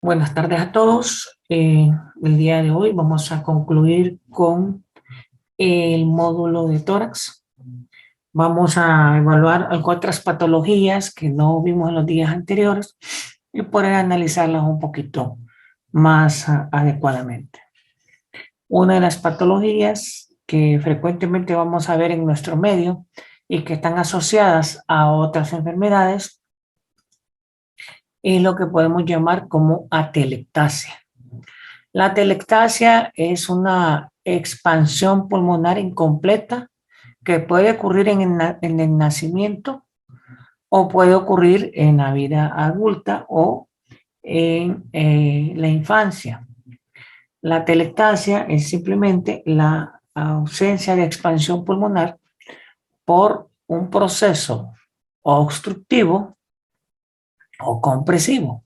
Buenas tardes a todos. El día de hoy vamos a concluir con el módulo de tórax. Vamos a evaluar otras patologías que no vimos en los días anteriores y poder analizarlas un poquito más adecuadamente. Una de las patologías que frecuentemente vamos a ver en nuestro medio y que están asociadas a otras enfermedades es lo que podemos llamar como atelectasia. La atelectasia es una expansión pulmonar incompleta que puede ocurrir en el nacimiento o puede ocurrir en la vida adulta o en la infancia. La atelectasia es simplemente la ausencia de expansión pulmonar por un proceso obstructivo o compresivo.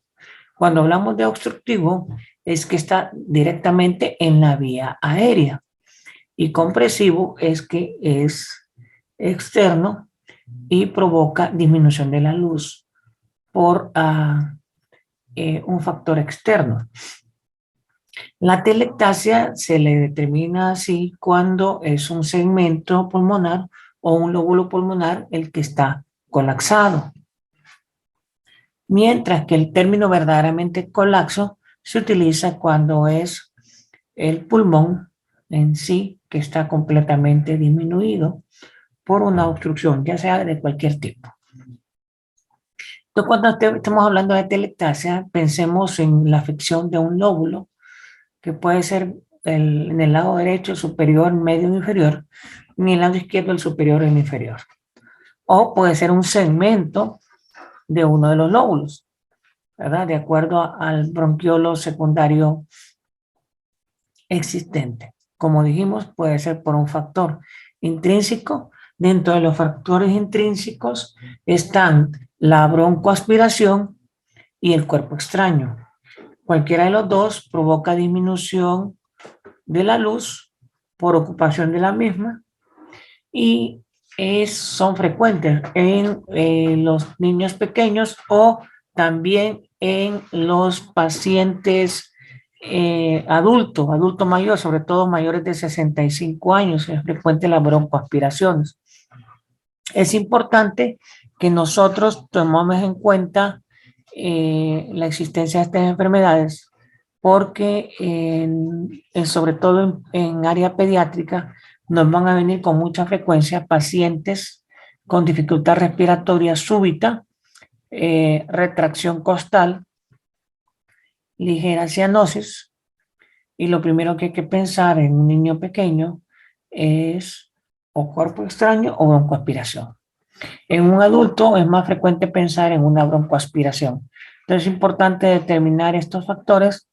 Cuando hablamos de obstructivo, es que está directamente en la vía aérea. Y compresivo es que es externo y provoca disminución de la luz por un factor externo. La atelectasia se le determina así cuando es un segmento pulmonar o un lóbulo pulmonar el que está colapsado. Mientras que el término verdaderamente colapso se utiliza cuando es el pulmón en sí que está completamente disminuido por una obstrucción, ya sea de cualquier tipo. Entonces, cuando estamos hablando de atelectasia, pensemos en la afección de un lóbulo, que puede ser en el lado derecho, superior, medio o inferior, y en el lado izquierdo, el superior o el inferior. O puede ser un segmento de uno de los lóbulos, ¿verdad? De acuerdo al bronquiolo secundario existente. Como dijimos, puede ser por un factor intrínseco. Dentro de los factores intrínsecos están la broncoaspiración y el cuerpo extraño. Cualquiera de los dos provoca disminución de la luz por ocupación de la misma y son frecuentes en los niños pequeños o también en los pacientes adulto mayor, sobre todo mayores de 65 años, es frecuente las broncoaspiraciones. Es importante que nosotros tomemos en cuenta la existencia de estas enfermedades porque sobre todo en área pediátrica nos van a venir con mucha frecuencia pacientes con dificultad respiratoria súbita, retracción costal, ligera cianosis, y lo primero que hay que pensar en un niño pequeño es o cuerpo extraño o broncoaspiración. En un adulto es más frecuente pensar en una broncoaspiración. Entonces es importante determinar estos factores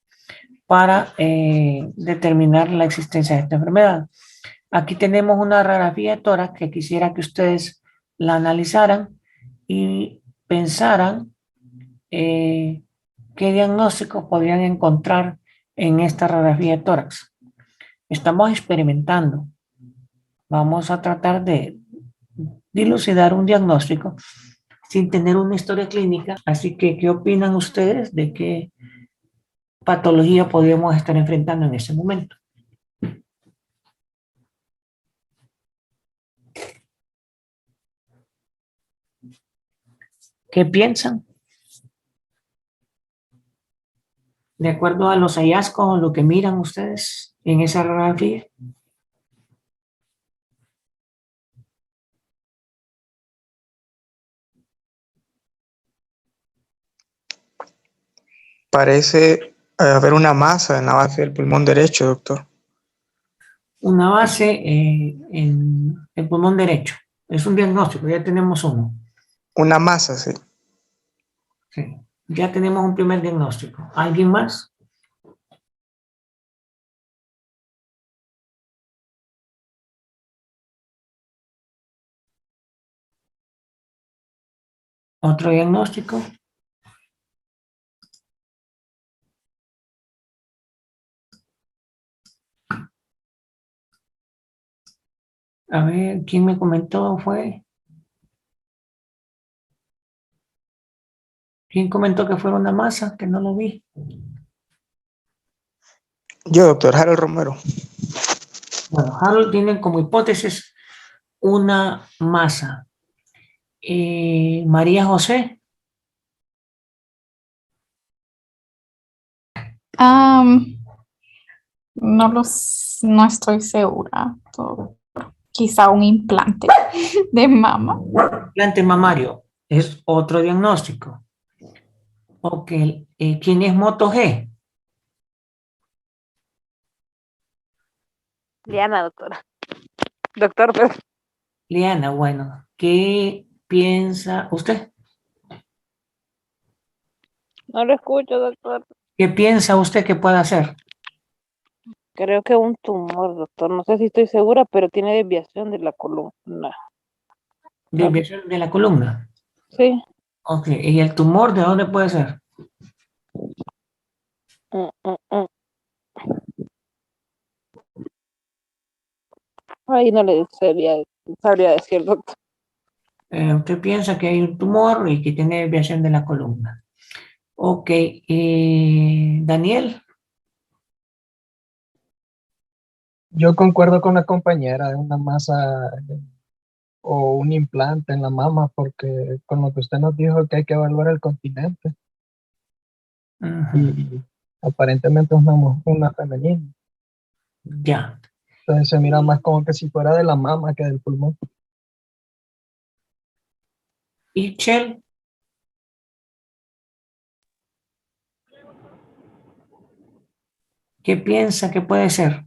para determinar la existencia de esta enfermedad. Aquí tenemos una radiografía de tórax que quisiera que ustedes la analizaran y pensaran qué diagnósticos podrían encontrar en esta radiografía de tórax. Estamos experimentando. Vamos a tratar de dilucidar un diagnóstico sin tener una historia clínica. Así que, ¿qué opinan ustedes de qué patología podríamos estar enfrentando en ese momento? ¿Qué piensan? De acuerdo a los hallazgos o lo que miran ustedes en esa radiografía. Parece haber una masa en la base del pulmón derecho, doctor. Una base en el pulmón derecho. Es un diagnóstico, ya tenemos uno. Una masa, sí. Sí, ya tenemos un primer diagnóstico. ¿Alguien más? ¿Otro diagnóstico? A ver, ¿quién me comentó fue? ¿Quién comentó que fuera una masa? Que no lo vi. Yo, doctor Harold Romero. Bueno, Harold tiene como hipótesis una masa. María José, Am, no estoy segura. Quizá un implante de mama. implante mamario, es otro diagnóstico. Ok, ¿quién es Moto G? Liana, doctora. Doctor, pero Liana, bueno, ¿qué piensa usted? no lo escucho, doctor. ¿Qué piensa usted que puede hacer? Creo que un tumor, doctor. No sé si estoy segura, pero tiene desviación de la columna. No, Desviación de la columna. sí. Ok, ¿y el tumor de dónde puede ser? Mm, mm, mm. Ahí no le sabría decir, doctor. Usted piensa que hay un tumor y que tiene desviación de la columna. Ok, Daniel, Yo concuerdo con la compañera de una masa o un implante en la mama, porque con lo que usted nos dijo que hay que evaluar el continente ujú, y aparentemente es una femenina. ya. Entonces se mira más como que si fuera de la mama que del pulmón. ¿Y Chel? ¿Qué piensa que puede ser?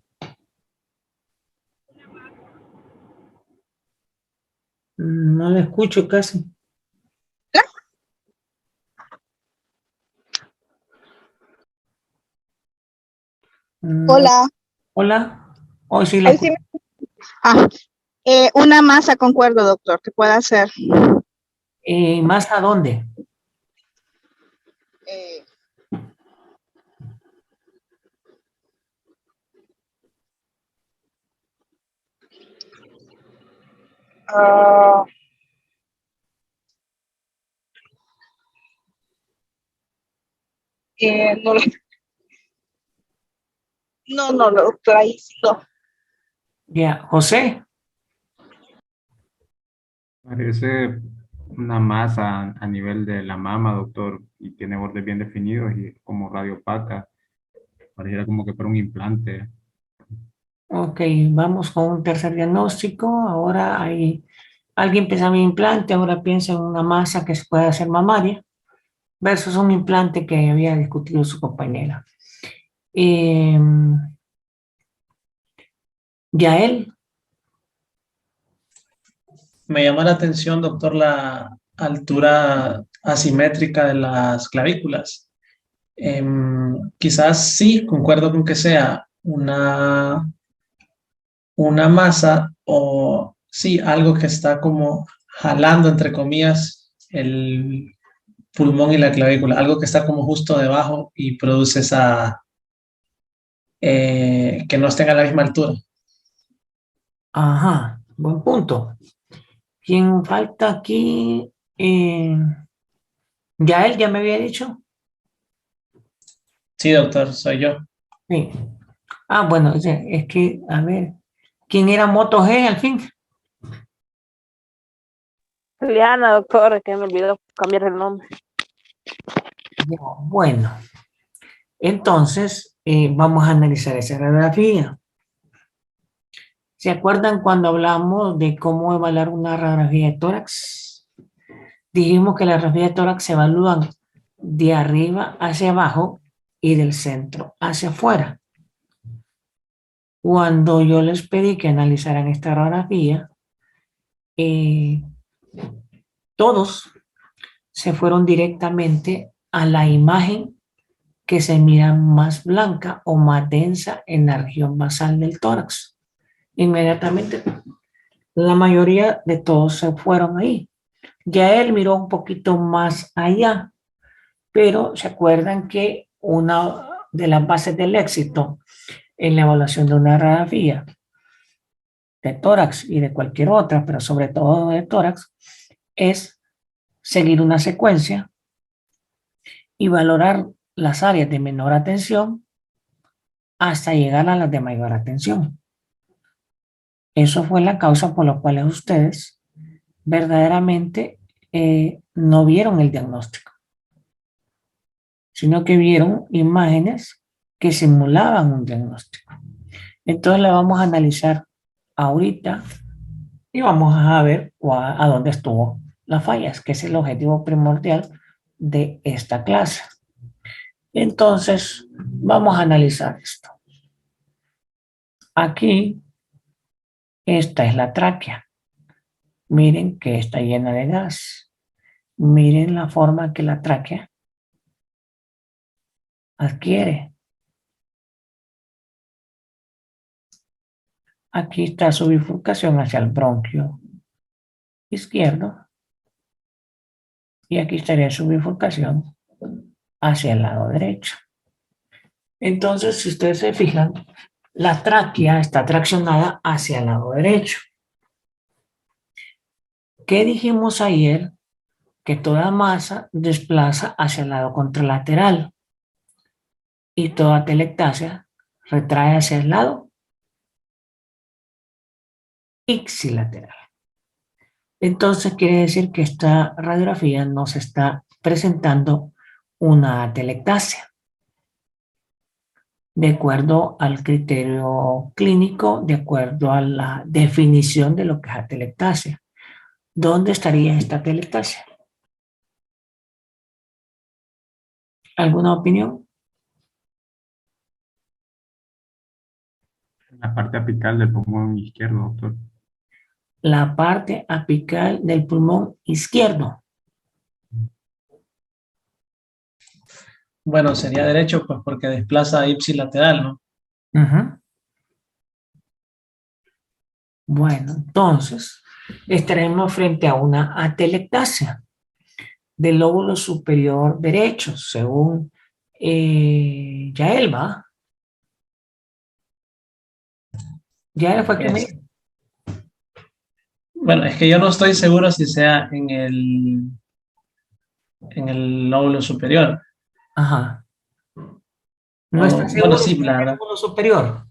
No le escucho casi. No, Hola, hola. Hoy sí le hoy sí escucho. ah, una masa, concuerdo, doctor, que pueda ser. ¿Más a dónde? eh, ah, no, no, doctor, ahí sí no. Ya, José. Parece una masa a nivel de la mama, doctor, y tiene bordes bien definidos y como radio opaca. Pareciera como que fuera un implante. Ok, vamos con un tercer diagnóstico. Ahora hay alguien piensa en un implante, ahora piensa en una masa que se puede hacer mamaria versus un implante que había discutido su compañera. Eh, Yael, Me llama la atención, doctor, la altura asimétrica de las clavículas. Quizás sí, concuerdo con que sea una masa o sí, algo que está como jalando, entre comillas, el pulmón y la clavícula, algo que está como justo debajo y produce que no estén a la misma altura. ajá, buen punto. ¿Quién falta aquí? Yael, ya me había dicho. Sí, doctor, soy yo. Sí. Ah, bueno, es que, a ver, ¿quién era Moto G al fin? Liana, doctor, que me olvidó cambiar el nombre. Ya, bueno, entonces vamos a analizar esa radiografía. ¿Se acuerdan cuando hablamos de cómo evaluar una radiografía de tórax? Dijimos que la radiografía de tórax se evalúan de arriba hacia abajo y del centro hacia afuera. Cuando yo les pedí que analizaran esta radiografía, eh, todos se fueron directamente a la imagen que se mira más blanca o más densa en la región basal del tórax. Inmediatamente, la mayoría de todos se fueron ahí. Ya él miró un poquito más allá, pero se acuerdan que una de las bases del éxito en la evaluación de una radiografía de tórax y de cualquier otra, pero sobre todo de tórax, es seguir una secuencia y valorar las áreas de menor atención hasta llegar a las de mayor atención. Eso fue la causa por la cual ustedes verdaderamente no vieron el diagnóstico, sino que vieron imágenes que simulaban un diagnóstico. Entonces la vamos a analizar ahorita y vamos a ver a dónde estuvo las fallas, que es el objetivo primordial de esta clase. Entonces, vamos a analizar esto. Aquí, esta es la tráquea. Miren que está llena de gas. Miren la forma que la tráquea adquiere. Aquí está su bifurcación hacia el bronquio izquierdo. Y aquí estaría su bifurcación hacia el lado derecho. Entonces, si ustedes se fijan, la tráquea está traccionada hacia el lado derecho. ¿Qué dijimos ayer? Que toda masa desplaza hacia el lado contralateral y toda telectasia retrae hacia el lado ipsilateral. Entonces quiere decir que esta radiografía nos está presentando una telectasia. De acuerdo al criterio clínico, de acuerdo a la definición de lo que es la telectasia. ¿Dónde estaría esta telectasia? ¿Alguna opinión? La parte apical del pulmón izquierdo, doctor. La parte apical del pulmón izquierdo. Bueno, sería derecho, pues porque desplaza ipsilateral, ¿no? Bueno, entonces estaremos frente a una atelectasia del lóbulo superior derecho, según Yael, ¿va? Yael fue que me dijo. Bueno, es que yo no estoy seguro si sea en el lóbulo superior. Ajá. No está seguro Bueno, si sí, es la del verdad. lóbulo superior.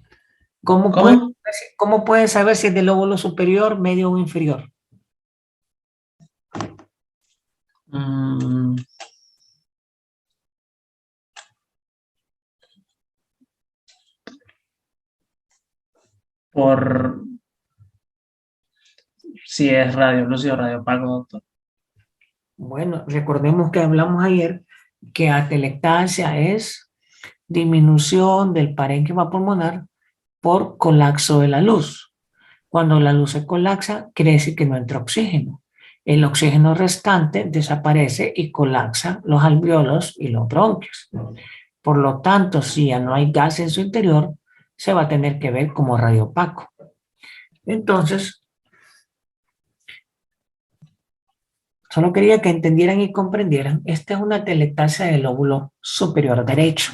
¿Cómo ¿Cómo? puedes saber si es del lóbulo superior, medio o inferior? Mm, por si es radiolúcido o radiopaco, doctor. Bueno, recordemos que hablamos ayer que atelectasia es disminución del parénquima pulmonar por colapso de la luz. Cuando la luz se colapsa, quiere decir que no entra oxígeno. El oxígeno restante desaparece y colapsa los alvéolos y los bronquios. Por lo tanto, si ya no hay gas en su interior, se va a tener que ver como radiopaco. Entonces, solo quería que entendieran y comprendieran, esta es una telectasia del lóbulo superior derecho.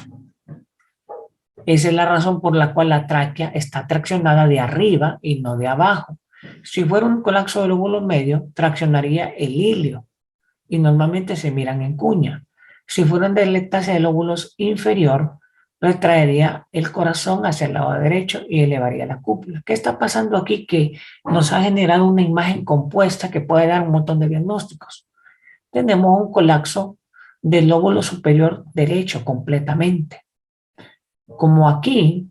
Esa es la razón por la cual la tráquea está traccionada de arriba y no de abajo. Si fuera un colapso del lóbulo medio, traccionaría el ilio y normalmente se miran en cuña. Si fuera una telectasia del lóbulo inferior, retraería el corazón hacia el lado derecho y elevaría la cúpula. ¿Qué está pasando aquí? Que nos ha generado una imagen compuesta que puede dar un montón de diagnósticos. Tenemos un colapso del lóbulo superior derecho completamente. Como aquí,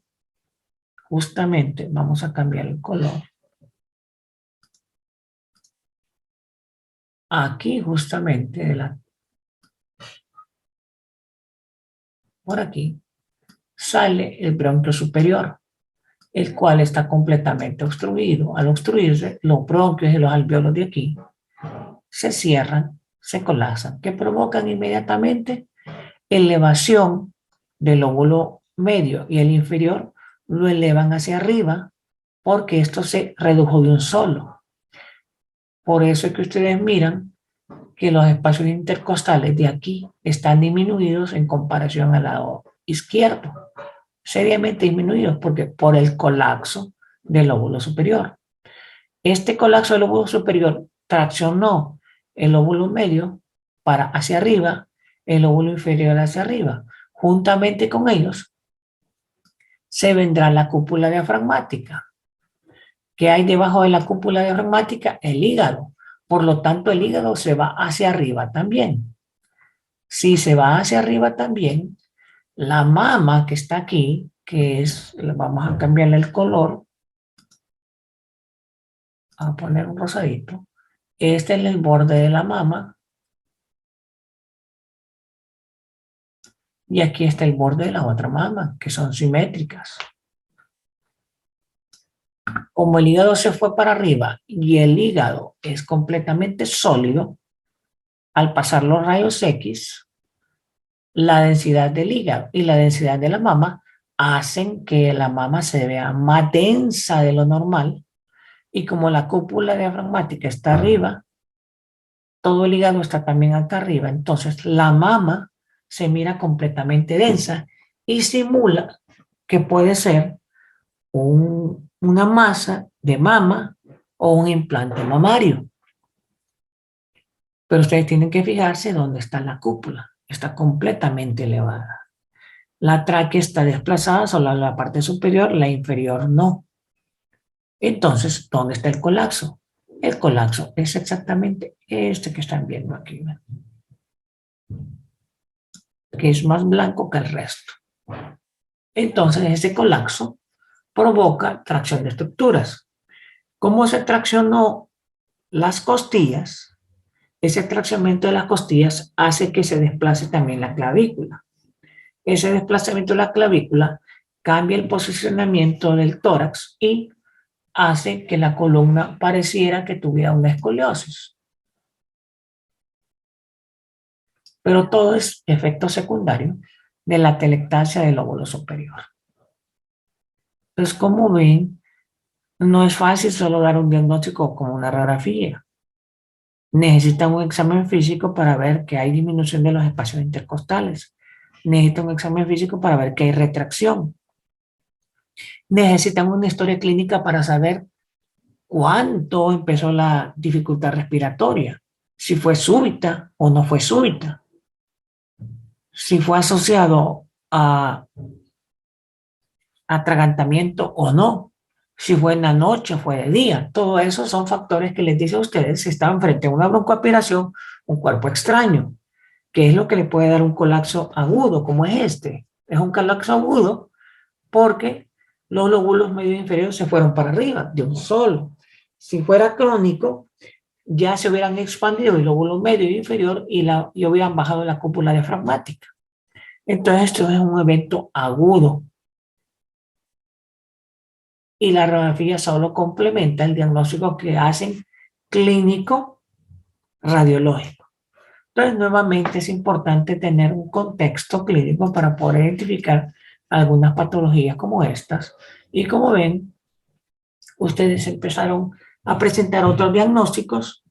justamente, vamos a cambiar el color. Aquí, justamente, por aquí, sale el bronquio superior, el cual está completamente obstruido. Al obstruirse, los bronquios y los alvéolos de aquí se cierran, se colapsan, que provocan inmediatamente elevación del lóbulo medio y el inferior lo elevan hacia arriba porque esto se redujo de un solo. Por eso es que ustedes miran que los espacios intercostales de aquí están disminuidos en comparación al lado izquierdo. Seriamente disminuidos porque por el colapso del lóbulo superior. Este colapso del lóbulo superior traccionó el lóbulo medio para hacia arriba, el lóbulo inferior hacia arriba. Juntamente con ellos, se vendrá la cúpula diafragmática. ¿Qué hay debajo de la cúpula diafragmática? El hígado. Por lo tanto, el hígado se va hacia arriba también. Si se va hacia arriba también, la mama que está aquí, que es, vamos a cambiarle el color, a poner un rosadito. Este es el borde de la mama. Y aquí está el borde de la otra mama, que son simétricas. Como el hígado se fue para arriba y el hígado es completamente sólido, al pasar los rayos X, la densidad del hígado y la densidad de la mama hacen que la mama se vea más densa de lo normal, y como la cúpula diafragmática está arriba, todo el hígado está también acá arriba, entonces la mama se mira completamente densa y simula que puede ser una masa de mama o un implante mamario. Pero ustedes tienen que fijarse dónde está la cúpula. Está completamente elevada. La tráquea está desplazada solo en la parte superior, la inferior no. Entonces, ¿dónde está el colapso? El colapso es exactamente este que están viendo aquí, ¿no? Que es más blanco que el resto. Entonces, ese colapso provoca tracción de estructuras. ¿Cómo se traccionó las costillas? Ese traccionamiento de las costillas hace que se desplace también la clavícula. Ese desplazamiento de la clavícula cambia el posicionamiento del tórax y hace que la columna pareciera que tuviera una escoliosis. Pero todo es efecto secundario de la telectasia del lóbulo superior. Entonces, como ven, no es fácil solo dar un diagnóstico como una radiografía. Necesitan un examen físico para ver que hay disminución de los espacios intercostales. Necesitan un examen físico para ver que hay retracción. Necesitan una historia clínica para saber cuánto empezó la dificultad respiratoria, si fue súbita o no fue súbita, si fue asociado a atragantamiento o no, si fue en la noche o fue de día. Todo eso son factores que les dice a ustedes si están frente a una broncoaspiración, un cuerpo extraño, que es lo que le puede dar un colapso agudo como es este. Es un colapso agudo porque los lóbulos medio inferiores se fueron para arriba de un solo. Si fuera crónico, ya se hubieran expandido el lóbulo medio e inferior y hubieran bajado la cúpula diafragmática. Entonces esto es un evento agudo. Y la radiografía solo complementa el diagnóstico que hacen clínico radiológico. Entonces, nuevamente es importante tener un contexto clínico para poder identificar algunas patologías como estas. Y como ven, ustedes empezaron a presentar otros diagnósticos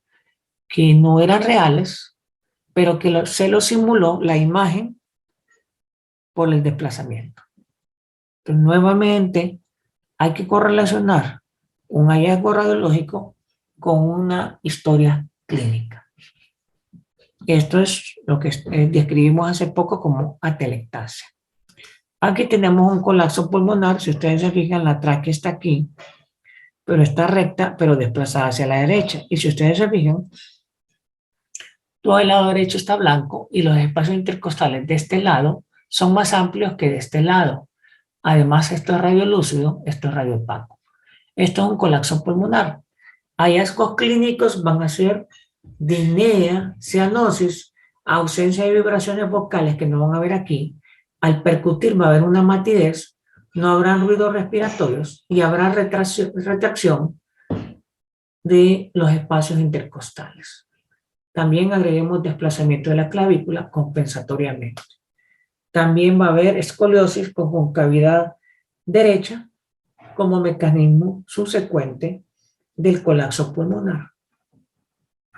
que no eran reales, pero que se lo simuló la imagen por el desplazamiento. Entonces, nuevamente, hay que correlacionar un hallazgo radiológico con una historia clínica. Esto es lo que describimos hace poco como atelectasia. Aquí tenemos un colapso pulmonar. Si ustedes se fijan, la tráquea está aquí, pero está recta, pero desplazada hacia la derecha. Y si ustedes se fijan, todo el lado derecho está blanco y los espacios intercostales de este lado son más amplios que de este lado. Además, esto es radiolúcido, esto es radiopaco. Esto es un colapso pulmonar. Hallazgos clínicos van a ser disnea, cianosis, ausencia de vibraciones vocales que no van a ver aquí. Al percutir va a haber una matidez, no habrá ruidos respiratorios y habrá retracción de los espacios intercostales. También agreguemos desplazamiento de la clavícula compensatoriamente. También va a haber escoliosis con concavidad derecha como mecanismo subsecuente del colapso pulmonar.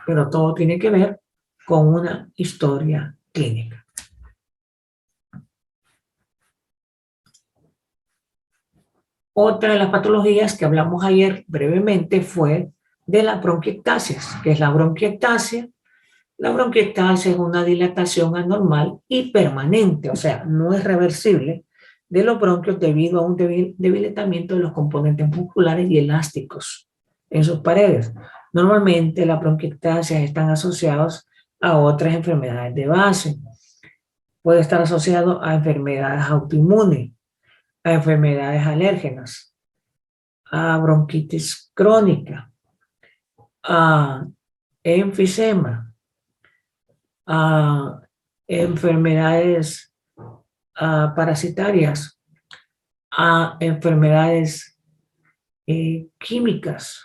Pero todo tiene que ver con una historia clínica. Otra de las patologías que hablamos ayer brevemente fue de las bronquiectasias. ¿Qué es la bronquiectasia? La bronquiectasia es una dilatación anormal y permanente, o sea, no es reversible de los bronquios debido a un debilitamiento de los componentes musculares y elásticos en sus paredes. Normalmente las bronquiectasias están asociadas a otras enfermedades de base. Puede estar asociado a enfermedades autoinmunes, a enfermedades alérgenas, a bronquitis crónica, a enfisema, a enfermedades parasitarias, a enfermedades químicas,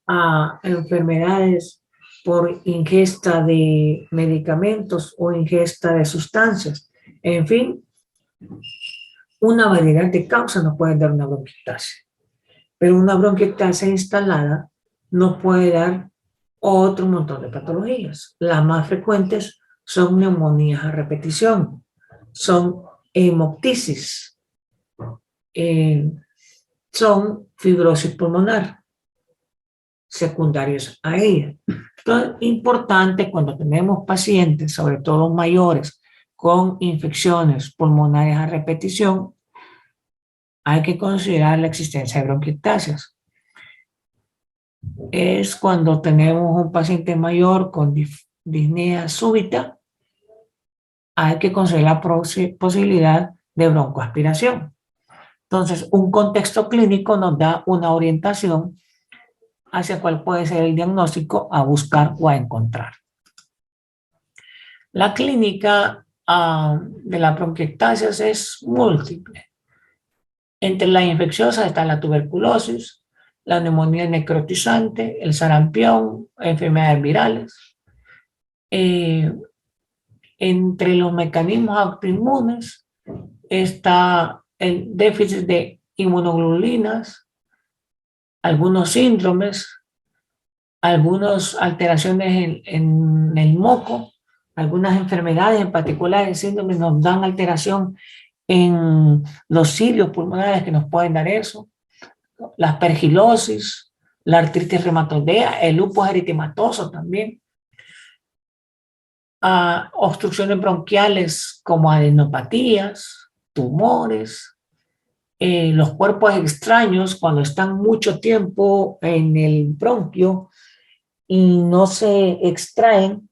a enfermedades por ingesta de medicamentos o ingesta de sustancias. En fin, una variedad de causas nos pueden dar una bronquiectasia. Pero una bronquiectasia instalada nos puede dar otro montón de patologías. Las más frecuentes son neumonías a repetición, son hemoptisis, son fibrosis pulmonar, secundarios a ella. Entonces, importante cuando tenemos pacientes, sobre todo mayores, con infecciones pulmonares a repetición, hay que considerar la existencia de bronquiectasias. Es cuando tenemos un paciente mayor con disnea súbita, hay que considerar la posibilidad de broncoaspiración. Entonces, un contexto clínico nos da una orientación hacia cuál puede ser el diagnóstico a buscar o a encontrar. La clínica de la bronquiectasias es múltiple. Entre las infecciosas está la tuberculosis, la neumonía necrotizante, el sarampión, enfermedades virales. Entre los mecanismos autoinmunes está el déficit de inmunoglobulinas, algunos síndromes, algunas alteraciones en el moco, algunas enfermedades, en particular el síndrome, nos dan alteración en los cilios pulmonares que nos pueden dar eso, la aspergilosis, la artritis reumatoidea, el lupus eritematoso también, obstrucciones bronquiales como adenopatías, tumores, los cuerpos extraños cuando están mucho tiempo en el bronquio y no se extraen,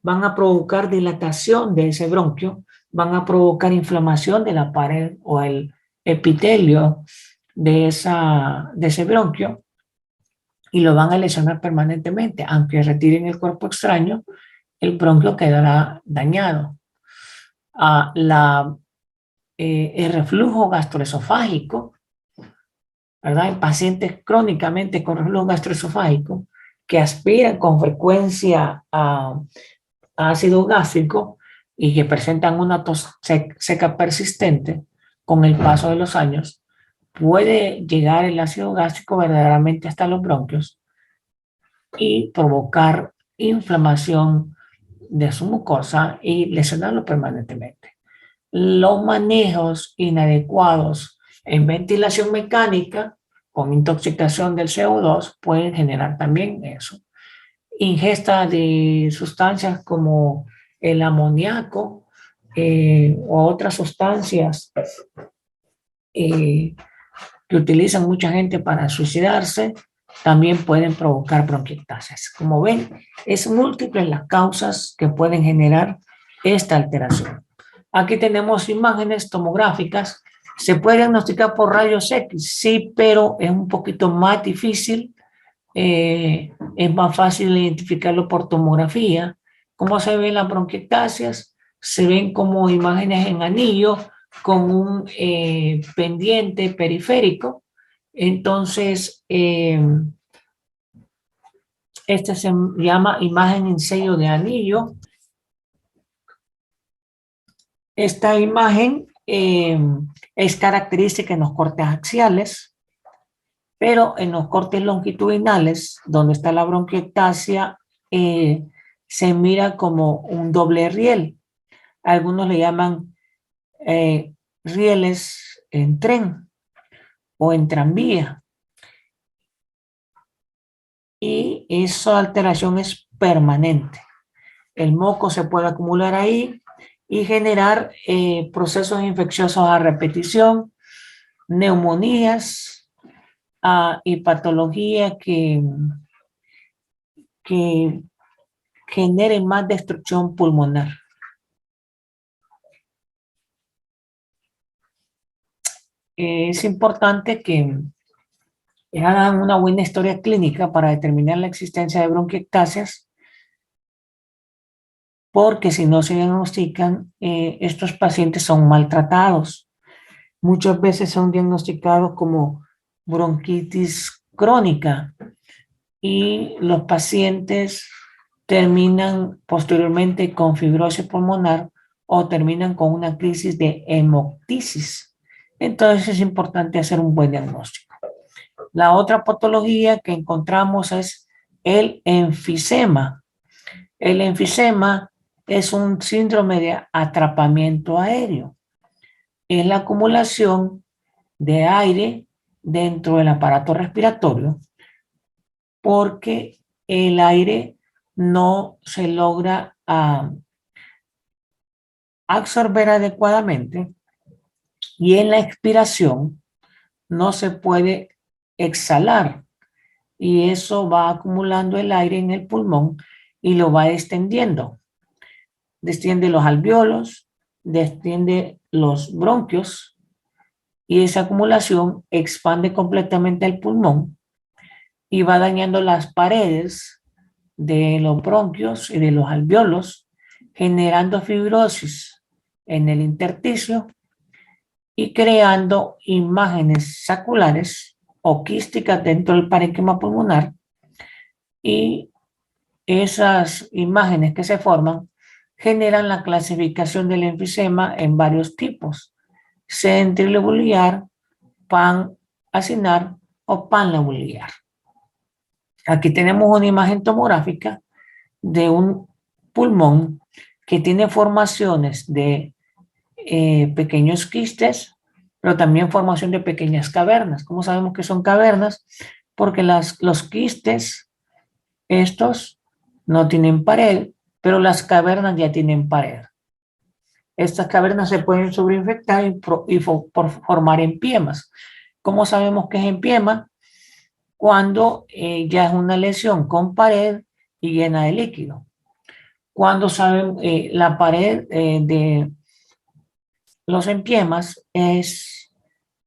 van a provocar dilatación de ese bronquio, van a provocar inflamación de la pared o el epitelio de ese bronquio y lo van a lesionar permanentemente. Aunque retiren el cuerpo extraño, el bronquio quedará dañado. El reflujo gastroesofágico, ¿verdad? En pacientes crónicamente con reflujo gastroesofágico que aspiran con frecuencia a ácido gástrico y que presentan una tos seca persistente con el paso de los años, puede llegar el ácido gástrico verdaderamente hasta los bronquios y provocar inflamación de su mucosa y lesionarlo permanentemente. Los manejos inadecuados en ventilación mecánica con intoxicación del CO2 pueden generar también eso. Ingesta de sustancias como el amoníaco o otras sustancias que utilizan mucha gente para suicidarse también pueden provocar bronquiectasias. Como ven, es múltiples las causas que pueden generar esta alteración. Aquí tenemos imágenes tomográficas. ¿Se puede diagnosticar por rayos X? Sí, pero es un poquito más difícil. Es más fácil identificarlo por tomografía. ¿Cómo se ven las bronquiectasias? Se ven como imágenes en anillo con un pendiente periférico. Entonces, esta se llama imagen en sello de anillo. Esta imagen es característica en los cortes axiales, pero en los cortes longitudinales, donde está la bronquiectasia, se mira como un doble riel. Algunos le llaman rieles en tren o en tranvía. Y esa alteración es permanente. El moco se puede acumular ahí y generar procesos infecciosos a repetición, neumonías y patología que generen más destrucción pulmonar. Es importante que hagan una buena historia clínica para determinar la existencia de bronquiectasias, porque si no se diagnostican, estos pacientes son maltratados. Muchas veces son diagnosticados como bronquitis crónica y los pacientes terminan posteriormente con fibrosis pulmonar o terminan con una crisis de hemoptisis. Entonces es importante hacer un buen diagnóstico. La otra patología que encontramos es el enfisema. El enfisema es un síndrome de atrapamiento aéreo. Es la acumulación de aire dentro del aparato respiratorio porque el aire no se logra absorber adecuadamente y en la expiración no se puede exhalar y eso va acumulando el aire en el pulmón y lo va extendiendo. Desciende los alvéolos, desciende los bronquios y esa acumulación expande completamente el pulmón y va dañando las paredes de los bronquios y de los alvéolos, generando fibrosis en el intersticio y creando imágenes saculares o quísticas dentro del parénquima pulmonar, y esas imágenes que se forman generan la clasificación del enfisema en varios tipos: centrilobular, pan-acinar o panlobular. Aquí tenemos una imagen tomográfica de un pulmón que tiene formaciones de pequeños quistes, pero también formación de pequeñas cavernas. ¿Cómo sabemos que son cavernas? Porque los quistes, estos no tienen pared, pero las cavernas ya tienen pared. Estas cavernas se pueden sobreinfectar y formar empiemas. ¿Cómo sabemos que es empiema? Cuando ya es una lesión con pared y llena de líquido. Cuando saben la pared de los empiemas es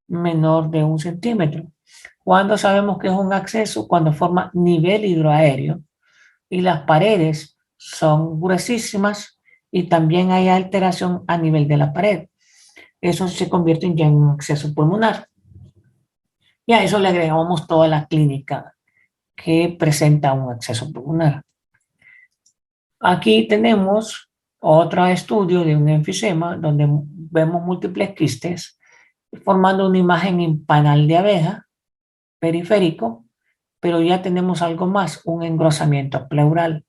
menor de 1 centímetro. Cuando sabemos que es un acceso, cuando forma nivel hidroaéreo y las paredes son gruesísimas y también hay alteración a nivel de la pared. Eso se convierte ya en un acceso pulmonar. Y a eso le agregamos toda la clínica que presenta un acceso pulmonar. Aquí tenemos otro estudio de un enfisema donde vemos múltiples quistes formando una imagen en panal de abeja periférico, pero ya tenemos algo más, un engrosamiento pleural.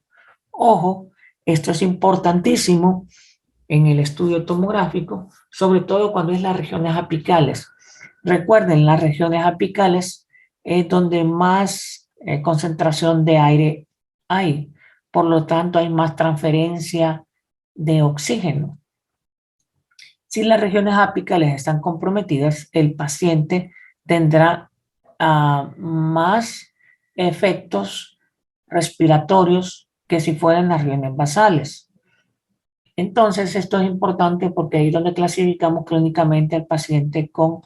Ojo, esto es importantísimo en el estudio tomográfico, sobre todo cuando es las regiones apicales. Recuerden, las regiones apicales es donde más concentración de aire hay, por lo tanto hay más transferencia de oxígeno. Si las regiones apicales están comprometidas, el paciente tendrá más efectos respiratorios que si fueran las regiones basales. Entonces, esto es importante porque ahí es donde clasificamos clínicamente al paciente con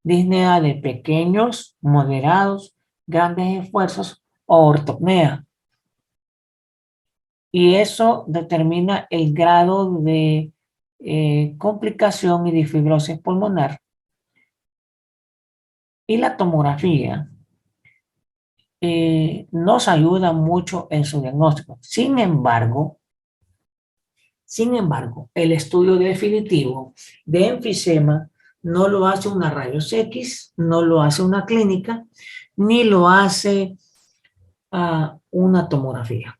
disnea de pequeños, moderados, grandes esfuerzos o ortopnea. Y eso determina el grado de complicación y de fibrosis pulmonar. Y la tomografía nos ayuda mucho en su diagnóstico. Sin embargo, el estudio definitivo de enfisema no lo hace una rayos X, no lo hace una clínica, ni lo hace una tomografía.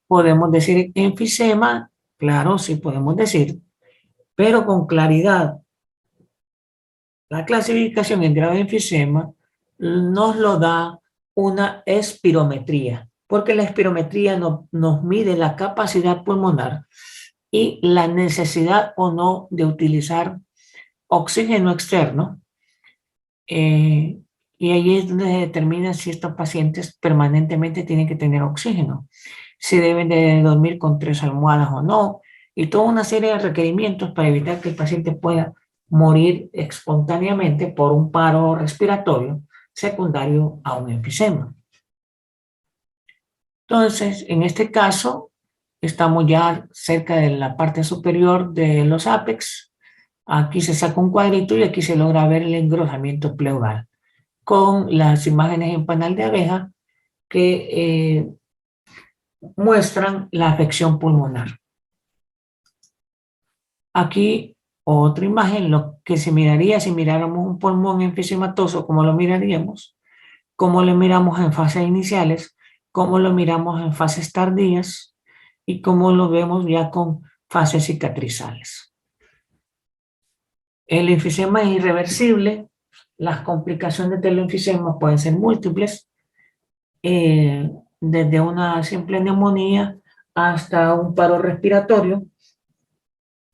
Podemos decir enfisema, claro, sí podemos decir, pero con claridad. La clasificación en grado de enfisema nos lo da una espirometría, porque la espirometría nos mide la capacidad pulmonar y la necesidad o no de utilizar oxígeno externo. Y ahí es donde se determina si estos pacientes permanentemente tienen que tener oxígeno, si deben de dormir con 3 almohadas o no, y toda una serie de requerimientos para evitar que el paciente pueda morir espontáneamente por un paro respiratorio secundario a un enfisema. Entonces, en este caso, estamos ya cerca de la parte superior de los ápex. Aquí se saca un cuadrito y aquí se logra ver el engrosamiento pleural con las imágenes en panal de abeja que muestran la afección pulmonar. Aquí otra imagen, lo que se miraría si miráramos un pulmón enfisematoso, ¿cómo lo miraríamos? ¿Cómo lo miramos en fases iniciales? ¿Cómo lo miramos en fases tardías? Y cómo lo vemos ya con fases cicatrizales. El enfisema es irreversible. Las complicaciones del enfisema pueden ser múltiples, desde una simple neumonía hasta un paro respiratorio.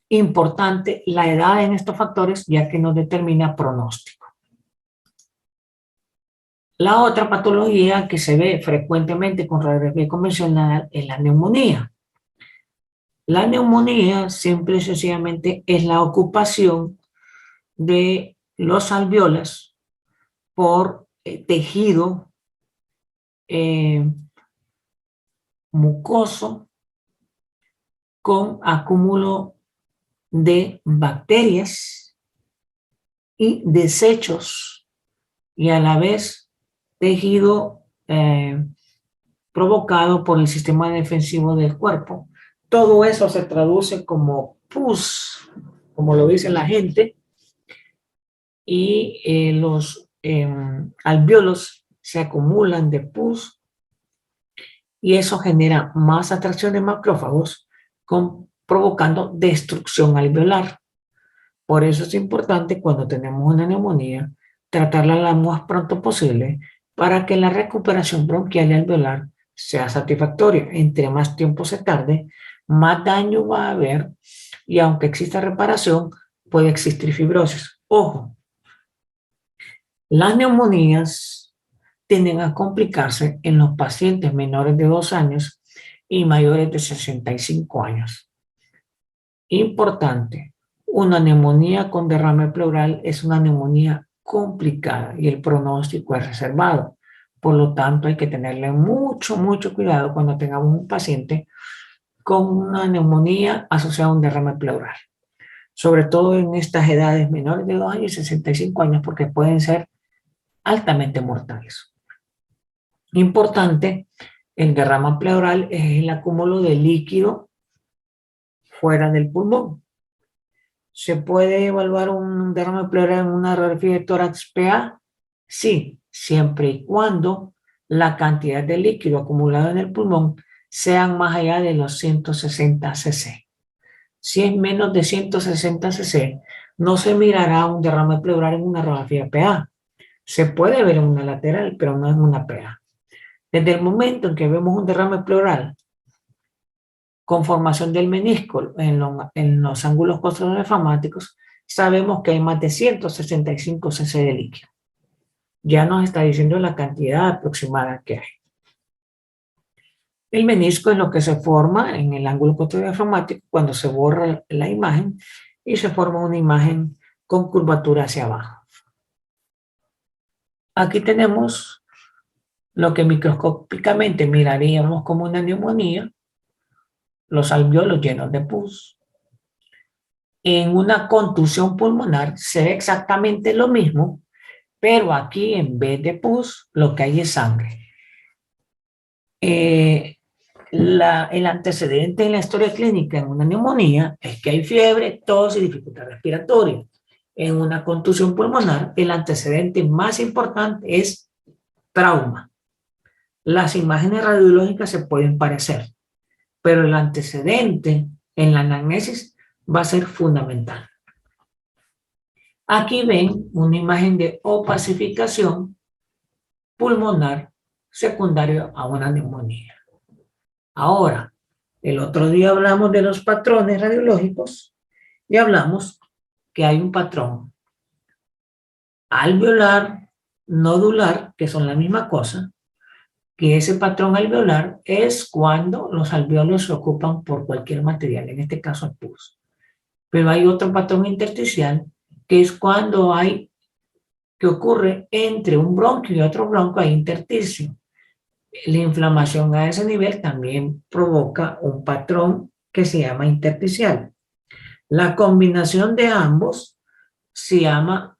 Importante la edad en estos factores, ya que nos determina pronóstico. La otra patología que se ve frecuentemente con radiografía convencional es la neumonía. La neumonía simple y sencillamente es la ocupación de los alveolas por tejido mucoso con acúmulo de bacterias y desechos, y a la vez tejido provocado por el sistema defensivo del cuerpo. Todo eso se traduce como pus, como lo dice la gente, y los alvéolos se acumulan de pus y eso genera más atracción de macrófagos provocando destrucción alveolar. Por eso es importante cuando tenemos una neumonía tratarla lo más pronto posible para que la recuperación bronquial y alveolar sea satisfactoria. Entre más tiempo se tarde, más daño va a haber y aunque exista reparación, puede existir fibrosis. Ojo, las neumonías tienden a complicarse en los pacientes menores de 2 años y mayores de 65 años. Importante, una neumonía con derrame pleural es una neumonía complicada y el pronóstico es reservado. Por lo tanto, hay que tenerle mucho cuidado cuando tengamos un paciente con una neumonía asociada a un derrame pleural. Sobre todo en estas edades menores de 2 años y 65 años, porque pueden ser altamente mortales. Importante, el derrame pleural es el acúmulo de líquido fuera del pulmón. ¿Se puede evaluar un derrame pleural en una radiografía de tórax PA? Sí, siempre y cuando la cantidad de líquido acumulado en el pulmón sean más allá de los 160 cc. Si es menos de 160 cc, no se mirará un derrame pleural en una radiografía PA. Se puede ver en una lateral, pero no en una PA. Desde el momento en que vemos un derrame pleural con formación del menisco en los ángulos costronefragmáticos, sabemos que hay más de 165 cc de líquido. Ya nos está diciendo la cantidad aproximada que hay. El menisco es lo que se forma en el ángulo costronefragmático cuando se borra la imagen y se forma una imagen con curvatura hacia abajo. Aquí tenemos lo que microscópicamente miraríamos como una neumonía, los alvéolos llenos de pus. En una contusión pulmonar se ve exactamente lo mismo, pero aquí en vez de pus lo que hay es sangre. El antecedente en la historia clínica en una neumonía es que hay fiebre, tos y dificultad respiratoria. En una contusión pulmonar el antecedente más importante es trauma. Las imágenes radiológicas se pueden parecer, pero el antecedente en la anamnesis va a ser fundamental. Aquí ven una imagen de opacificación pulmonar secundaria a una neumonía. Ahora, El otro día hablamos de los patrones radiológicos y hablamos que hay un patrón alveolar, nodular, que son la misma cosa, que ese patrón alveolar es cuando los alveolos se ocupan por cualquier material, en este caso el pus. Pero hay otro patrón intersticial, que es cuando que ocurre entre un bronquio y otro bronquio, hay intersticio. La inflamación a ese nivel también provoca un patrón que se llama intersticial. La combinación de ambos se llama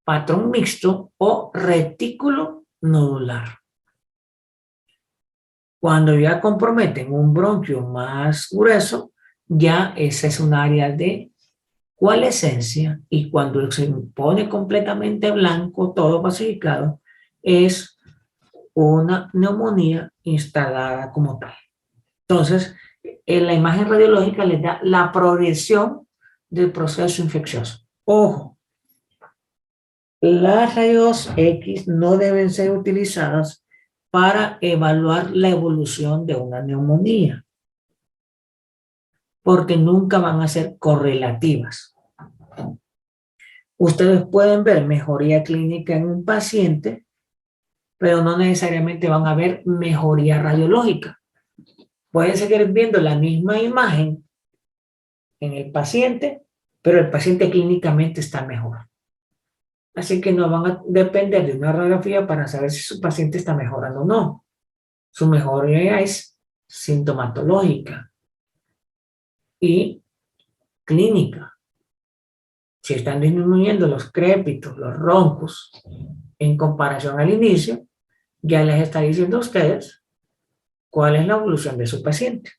patrón mixto o retículo nodular. Cuando ya comprometen un bronquio más grueso, ya esa es un área de coalescencia, y cuando se pone completamente blanco, todo pacificado, es una neumonía instalada como tal. Entonces, en la imagen radiológica les da la progresión del proceso infeccioso. Ojo, las rayos X no deben ser utilizadas para evaluar la evolución de una neumonía, porque nunca van a ser correlativas. Ustedes pueden ver mejoría clínica en un paciente, pero no necesariamente van a ver mejoría radiológica. Pueden seguir viendo la misma imagen en el paciente, pero el paciente clínicamente está mejor. Así que no van a depender de una radiografía para saber si su paciente está mejorando o no. Su mejoría es sintomatológica y clínica. Si están disminuyendo los crépitos, los roncos, en comparación al inicio, ya les está diciendo a ustedes cuál es la evolución de su paciente.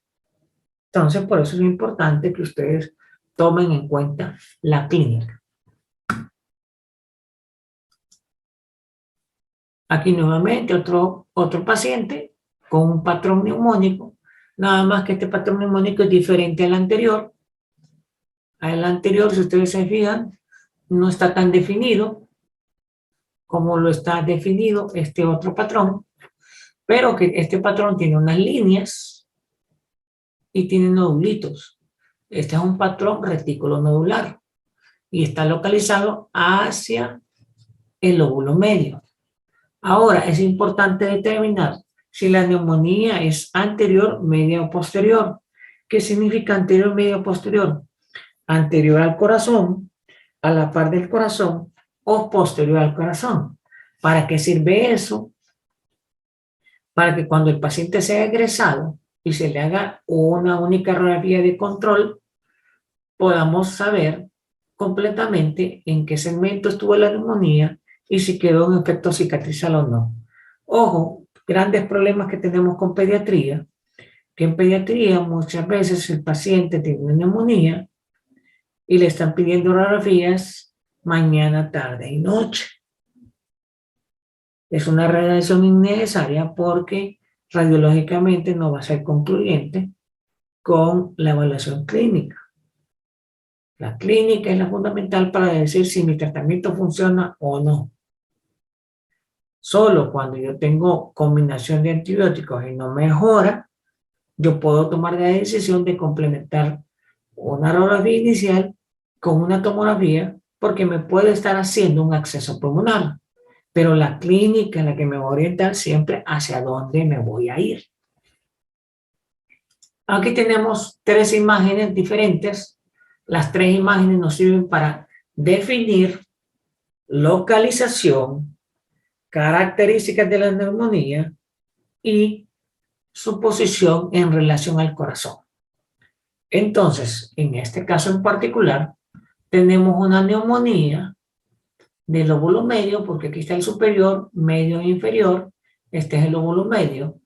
Entonces, por eso es importante que ustedes tomen en cuenta la clínica. Aquí nuevamente otro paciente con un patrón neumónico, nada más que este patrón neumónico es diferente al anterior. Al anterior, si ustedes se fijan, no está tan definido como lo está definido este otro patrón, pero que este patrón tiene unas líneas y tiene nodulitos. Este es un patrón retículo nodular y está localizado hacia el lóbulo medio. Ahora, es importante determinar si la neumonía es anterior, media o posterior. ¿Qué significa anterior, media o posterior? Anterior al corazón, a la par del corazón, o posterior al corazón. ¿Para qué sirve eso? Para que cuando el paciente sea egresado y se le haga una única radiografía de control, podamos saber completamente en qué segmento estuvo la neumonía y si quedó un efecto cicatrizal o no. Ojo, grandes problemas que tenemos con pediatría, que en pediatría muchas veces el paciente tiene una neumonía y le están pidiendo radiografías mañana, tarde y noche. Es una radiación innecesaria porque radiológicamente no va a ser concluyente con la evaluación clínica. La clínica es la fundamental para decir si mi tratamiento funciona o no. Solo cuando yo tengo combinación de antibióticos y no mejora, yo puedo tomar la decisión de complementar una radiografía inicial con una tomografía porque me puede estar haciendo un acceso pulmonar. Pero la clínica es la que me va a orientar siempre hacia dónde me voy a ir. Aquí tenemos 3 imágenes diferentes. Las 3 imágenes nos sirven para definir localización, características de la neumonía y su posición en relación al corazón. Entonces, en este caso en particular, tenemos una neumonía del lóbulo medio, porque aquí está el superior, medio e inferior. Este es el lóbulo medio.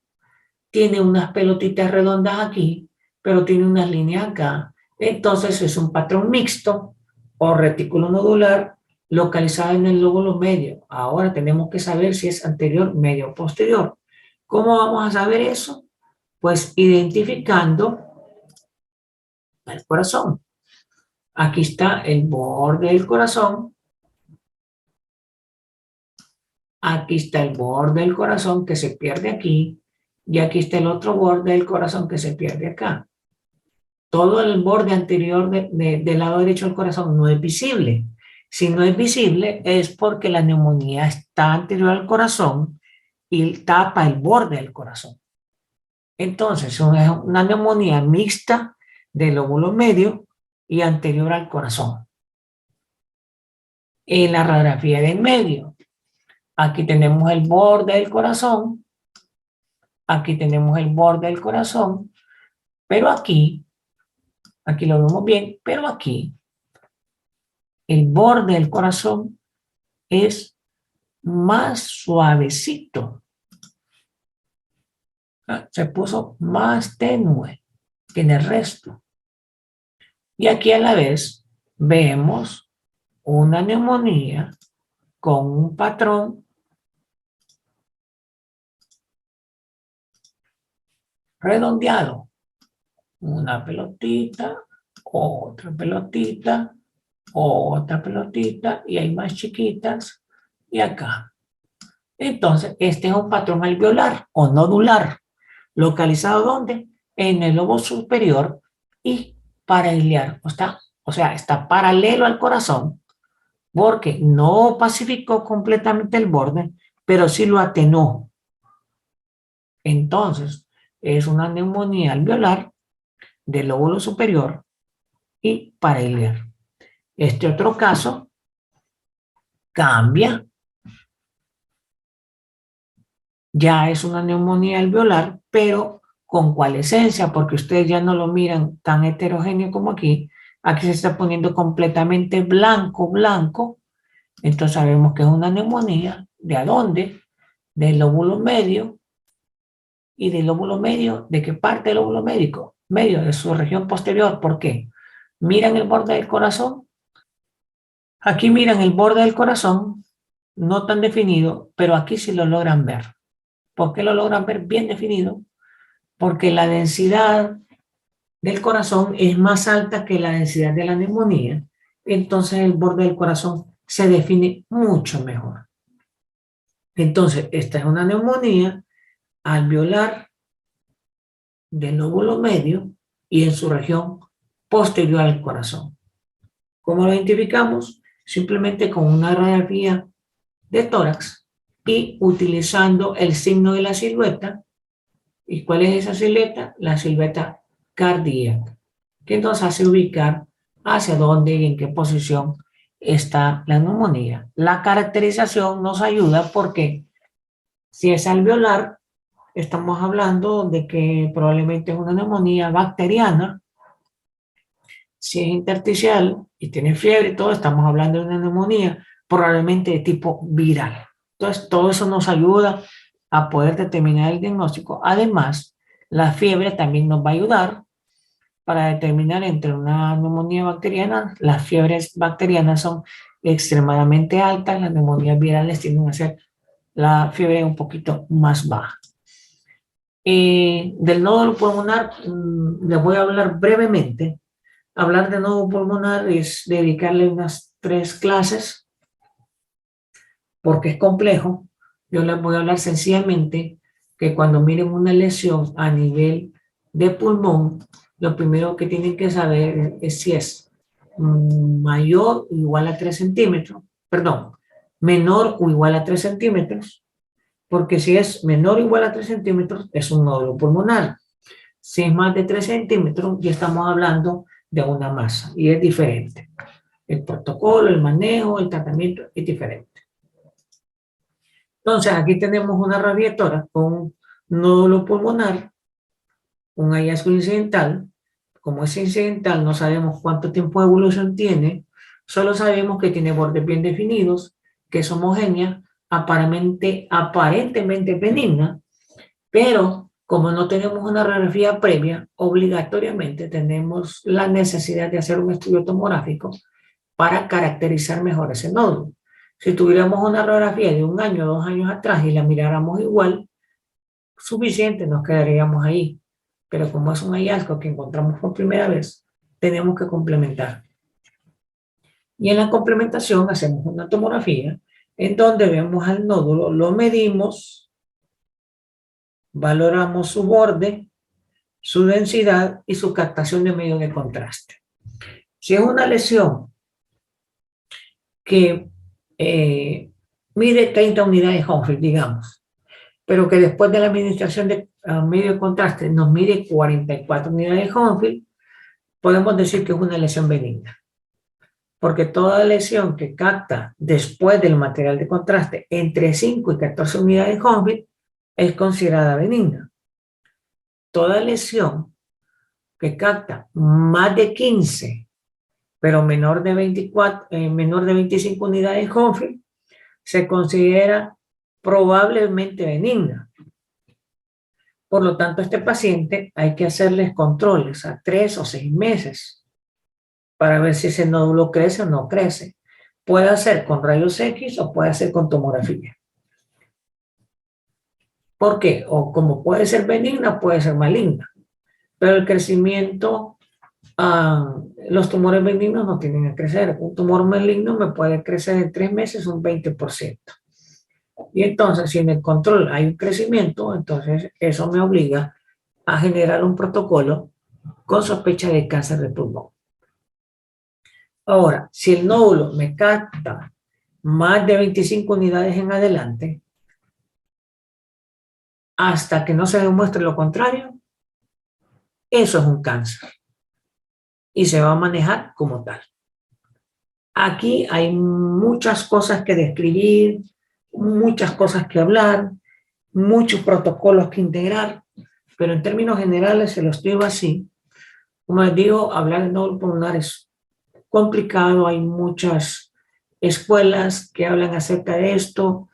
Tiene unas pelotitas redondas aquí, pero tiene unas líneas acá. Entonces es un patrón mixto o retículo nodular localizado en el lóbulo medio. Ahora tenemos que saber si es anterior, medio o posterior. ¿Cómo vamos a saber eso? Pues identificando el corazón. Aquí está el borde del corazón. Aquí está el borde del corazón que se pierde aquí Y aquí está el otro borde del corazón que se pierde acá. Todo el borde anterior del lado derecho del corazón no es visible. Si no es visible es porque la neumonía está anterior al corazón y tapa el borde del corazón. Entonces, es una neumonía mixta del lóbulo medio y anterior al corazón. En la radiografía del medio, aquí tenemos el borde del corazón, aquí tenemos el borde del corazón, pero aquí lo vemos bien, pero aquí el borde del corazón es más suavecito. Se puso más tenue que en el resto. Y aquí a la vez vemos una neumonía con un patrón redondeado. Una pelotita, otra pelotita, otra pelotita, y hay más chiquitas, y acá. Entonces, este es un patrón alveolar o nodular. ¿Localizado dónde? En el lobo superior y parailiar. O sea, está paralelo al corazón porque no pacificó completamente el borde, pero sí lo atenuó. Entonces, es una neumonía alveolar del lóbulo superior y parailiar. Este otro caso cambia. Ya es una neumonía alveolar, pero con coalescencia, porque ustedes ya no lo miran tan heterogéneo como aquí. Aquí se está poniendo completamente blanco, blanco. Entonces sabemos que es una neumonía. ¿De a dónde? Del lóbulo medio. ¿Y del lóbulo medio? ¿De qué parte del lóbulo medio? Medio, de su región posterior. ¿Por qué? Miran el borde del corazón. Aquí miran el borde del corazón, no tan definido, pero aquí sí lo logran ver. ¿Por qué lo logran ver bien definido? Porque la densidad del corazón es más alta que la densidad de la neumonía. Entonces el borde del corazón se define mucho mejor. Entonces, esta es una neumonía alveolar del lóbulo medio y en su región posterior al corazón. ¿Cómo lo identificamos? Simplemente con una radiografía de tórax y utilizando el signo de la silueta. ¿Y cuál es esa silueta? La silueta cardíaca, que nos hace ubicar hacia dónde y en qué posición está la neumonía. La caracterización nos ayuda porque si es alveolar, estamos hablando de que probablemente es una neumonía bacteriana. Si es intersticial y tiene fiebre y todo, estamos hablando de una neumonía probablemente de tipo viral. Entonces, todo eso nos ayuda a poder determinar el diagnóstico. Además, la fiebre también nos va a ayudar para determinar entre una neumonía bacteriana. Las fiebres bacterianas son extremadamente altas, las neumonías virales tienden a ser la fiebre un poquito más baja. Del nódulo pulmonar les voy a hablar brevemente. Hablar de nódulo pulmonar es dedicarle unas 3 clases porque es complejo. Yo les voy a hablar sencillamente que cuando miren una lesión a nivel de pulmón, lo primero que tienen que saber es si es mayor o igual a 3 centímetros, perdón, menor o igual a 3 centímetros, porque si es menor o igual a 3 centímetros es un nódulo pulmonar. Si es más de 3 centímetros, ya estamos hablando de una masa y es diferente. El protocolo, el manejo, el tratamiento es diferente. Entonces, aquí tenemos una radiatora con un nódulo pulmonar, un hallazgo incidental. Como es incidental, no sabemos cuánto tiempo de evolución tiene, solo sabemos que tiene bordes bien definidos, que es homogénea, aparentemente benigna, pero como no tenemos una radiografía previa, obligatoriamente tenemos la necesidad de hacer un estudio tomográfico para caracterizar mejor ese nódulo. Si tuviéramos una radiografía de 1 año o 2 años atrás y la miráramos igual, suficiente, nos quedaríamos ahí. Pero como es un hallazgo que encontramos por primera vez, tenemos que complementar. Y en la complementación hacemos una tomografía en donde vemos al nódulo, lo medimos valoramos su borde, su densidad y su captación de medio de contraste. Si es una lesión que mide 30 unidades Hounsfield, digamos, pero que después de la administración de medio de contraste nos mide 44 unidades Hounsfield, podemos decir que es una lesión benigna. Porque toda lesión que capta después del material de contraste entre 5 y 14 unidades Hounsfield es considerada benigna. Toda lesión que capta más de 15, pero menor de 25 unidades Hounsfield, se considera probablemente benigna. Por lo tanto, a este paciente hay que hacerles controles a 3 o 6 meses para ver si ese nódulo crece o no crece. Puede ser con rayos X o puede ser con tomografía. ¿Por qué? O como puede ser benigna, puede ser maligna. Pero el crecimiento, los tumores benignos no tienen que crecer. Un tumor maligno me puede crecer en 3 meses un 20%. Y entonces, si en el control hay un crecimiento, entonces eso me obliga a generar un protocolo con sospecha de cáncer de pulmón. Ahora, si el nódulo me capta más de 25 unidades en adelante, hasta que no se demuestre lo contrario, eso es un cáncer. Y se va a manejar como tal. Aquí hay muchas cosas que describir, muchas cosas que hablar, muchos protocolos que integrar, pero en términos generales se los digo así. Como les digo, hablar de nódulo pulmonar es complicado, hay muchas escuelas que hablan acerca de esto,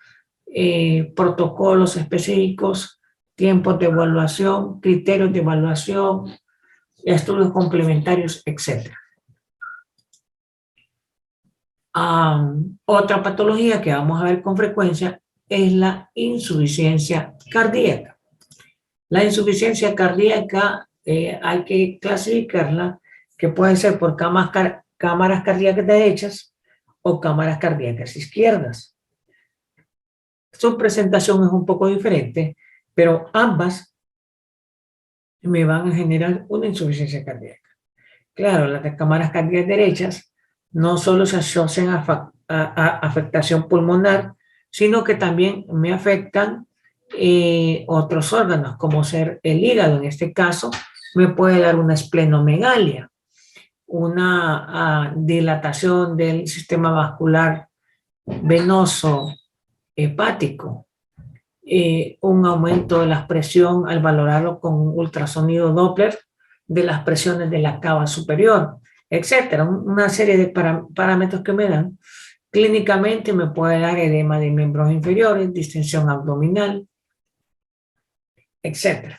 protocolos específicos, tiempos de evaluación, criterios de evaluación, estudios complementarios, etc. Otra patología que vamos a ver con frecuencia es la insuficiencia cardíaca. La insuficiencia cardíaca hay que clasificarla, que puede ser por cámaras cardíacas derechas o cámaras cardíacas izquierdas. Su presentación es un poco diferente, pero ambas me van a generar una insuficiencia cardíaca. Claro, las de cámaras cardíacas derechas no solo se asocian a afectación pulmonar, sino que también me afectan otros órganos, como ser el hígado. En este caso, me puede dar una esplenomegalia, una dilatación del sistema vascular venoso hepático, un aumento de la presión al valorarlo con un ultrasonido Doppler de las presiones de la cava superior, etcétera. Una serie de parámetros que me dan. Clínicamente me puede dar edema de miembros inferiores, distensión abdominal, etcétera.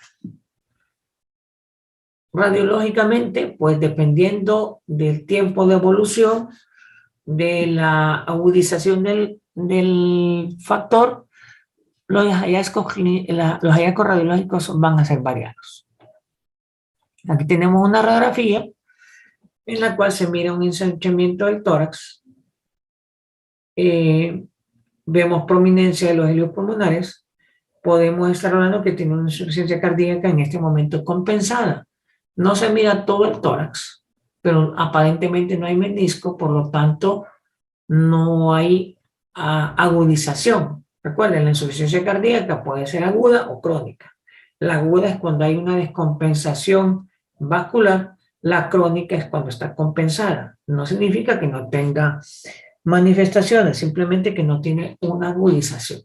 Radiológicamente, pues dependiendo del tiempo de evolución, de la agudización del factor, los hallazgos radiológicos van a ser variados. Aquí tenemos una radiografía en la cual se mira un ensanchamiento del tórax. Vemos prominencia de los helios pulmonares. Podemos estar hablando que tiene una insuficiencia cardíaca en este momento compensada. No se mira todo el tórax, pero aparentemente no hay menisco, por lo tanto no hay agudización. Recuerden, la insuficiencia cardíaca puede ser aguda o crónica. La aguda es cuando hay una descompensación vascular, la crónica es cuando está compensada. No significa que no tenga manifestaciones, simplemente que no tiene una agudización.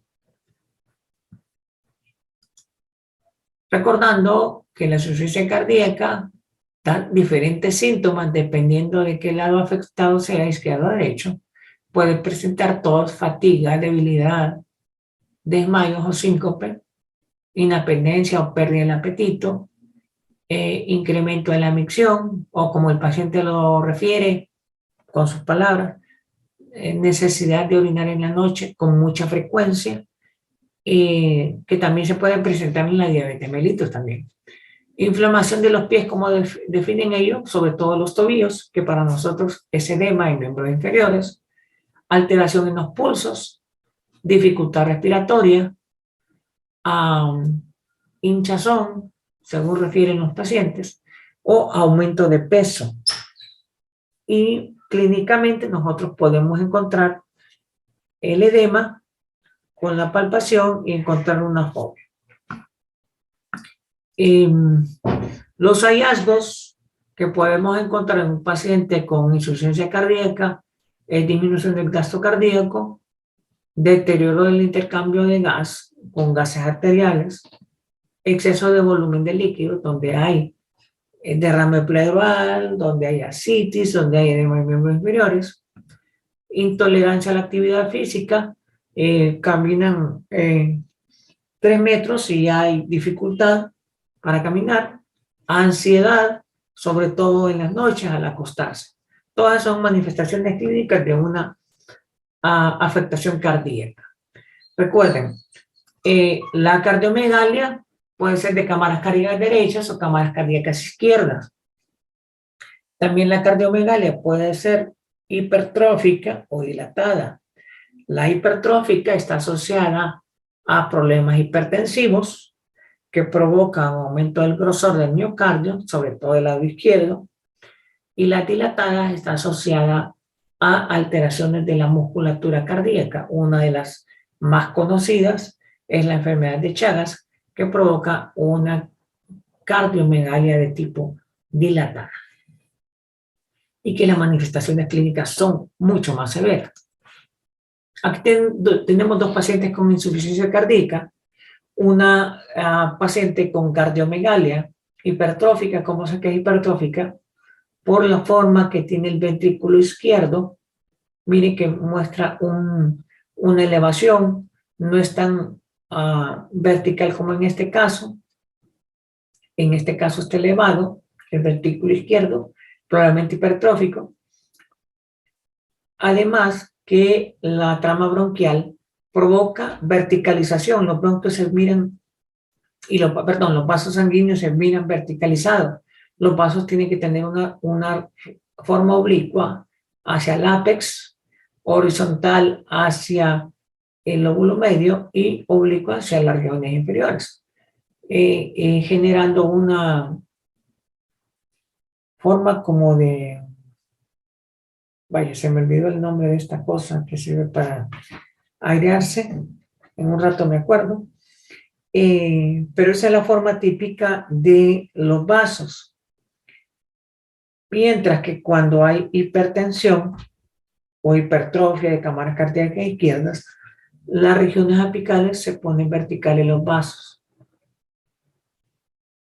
Recordando que la insuficiencia cardíaca da diferentes síntomas dependiendo de qué lado afectado sea, izquierdo o derecho. Puede presentar tos, fatiga, debilidad, desmayos o síncope, inapendencia o pérdida del apetito, incremento de la micción, o como el paciente lo refiere con sus palabras, necesidad de orinar en la noche con mucha frecuencia, que también se puede presentar en la diabetes mellitus también. Inflamación de los pies, como definen ellos, sobre todo los tobillos, que para nosotros es edema en miembros inferiores, alteración en los pulsos, dificultad respiratoria, hinchazón, según refieren los pacientes, o aumento de peso. Y clínicamente nosotros podemos encontrar el edema con la palpación y encontrar una fobia. Los hallazgos que podemos encontrar en un paciente con insuficiencia cardíaca es disminución del gasto cardíaco, deterioro del intercambio de gas con gases arteriales, exceso de volumen de líquido, donde hay derrame pleural, donde hay ascitis, donde hay edema de miembros inferiores, intolerancia a la actividad física, caminan 3 metros y hay dificultad para caminar, ansiedad, sobre todo en las noches al acostarse. Todas son manifestaciones clínicas de una afectación cardíaca. Recuerden, la cardiomegalia puede ser de cámaras cardíacas derechas o cámaras cardíacas izquierdas. También la cardiomegalia puede ser hipertrófica o dilatada. La hipertrófica está asociada a problemas hipertensivos que provocan aumento del grosor del miocardio, sobre todo del lado izquierdo, y la dilatada está asociada a alteraciones de la musculatura cardíaca. Una de las más conocidas es la enfermedad de Chagas, que provoca una cardiomegalia de tipo dilatada y que las manifestaciones clínicas son mucho más severas. Aquí tenemos 2 pacientes con insuficiencia cardíaca, una paciente con cardiomegalia hipertrófica. ¿Cómo sé que es hipertrófica? Por la forma que tiene el ventrículo izquierdo. Mire que muestra una elevación, no es tan vertical como en este caso. En este caso está elevado el ventrículo izquierdo, probablemente hipertrófico. Además que la trama bronquial provoca verticalización, los bronquios se miran, los vasos sanguíneos se miran verticalizados. Los vasos tienen que tener una forma oblicua hacia el ápex, horizontal hacia el lóbulo medio y oblicua hacia las regiones inferiores, generando una forma como de, vaya, se me olvidó el nombre de esta cosa que sirve para airearse, en un rato me acuerdo, pero esa es la forma típica de los vasos. Mientras que cuando hay hipertensión o hipertrofia de cámaras cardíacas izquierdas, las regiones apicales se ponen verticales los vasos,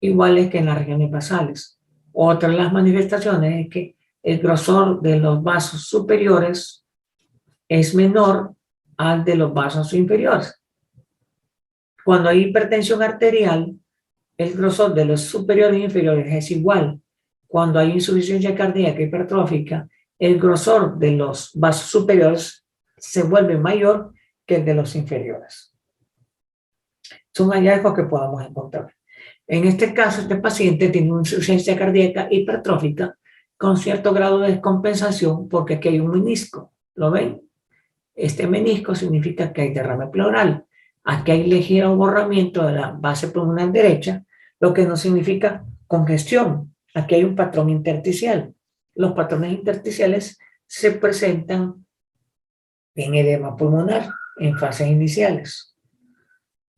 iguales que en las regiones basales. Otra de las manifestaciones es que el grosor de los vasos superiores es menor al de los vasos inferiores. Cuando hay hipertensión arterial, el grosor de los superiores e inferiores es igual. Cuando hay insuficiencia cardíaca hipertrófica, el grosor de los vasos superiores se vuelve mayor que el de los inferiores. Son hallazgos que podamos encontrar. En este caso, este paciente tiene una insuficiencia cardíaca hipertrófica con cierto grado de descompensación porque aquí hay un menisco. ¿Lo ven? Este menisco significa que hay derrame pleural. Aquí hay ligero borramiento de la base pulmonar derecha, lo que no significa congestión. Aquí hay un patrón intersticial. Los patrones intersticiales se presentan en edema pulmonar en fases iniciales.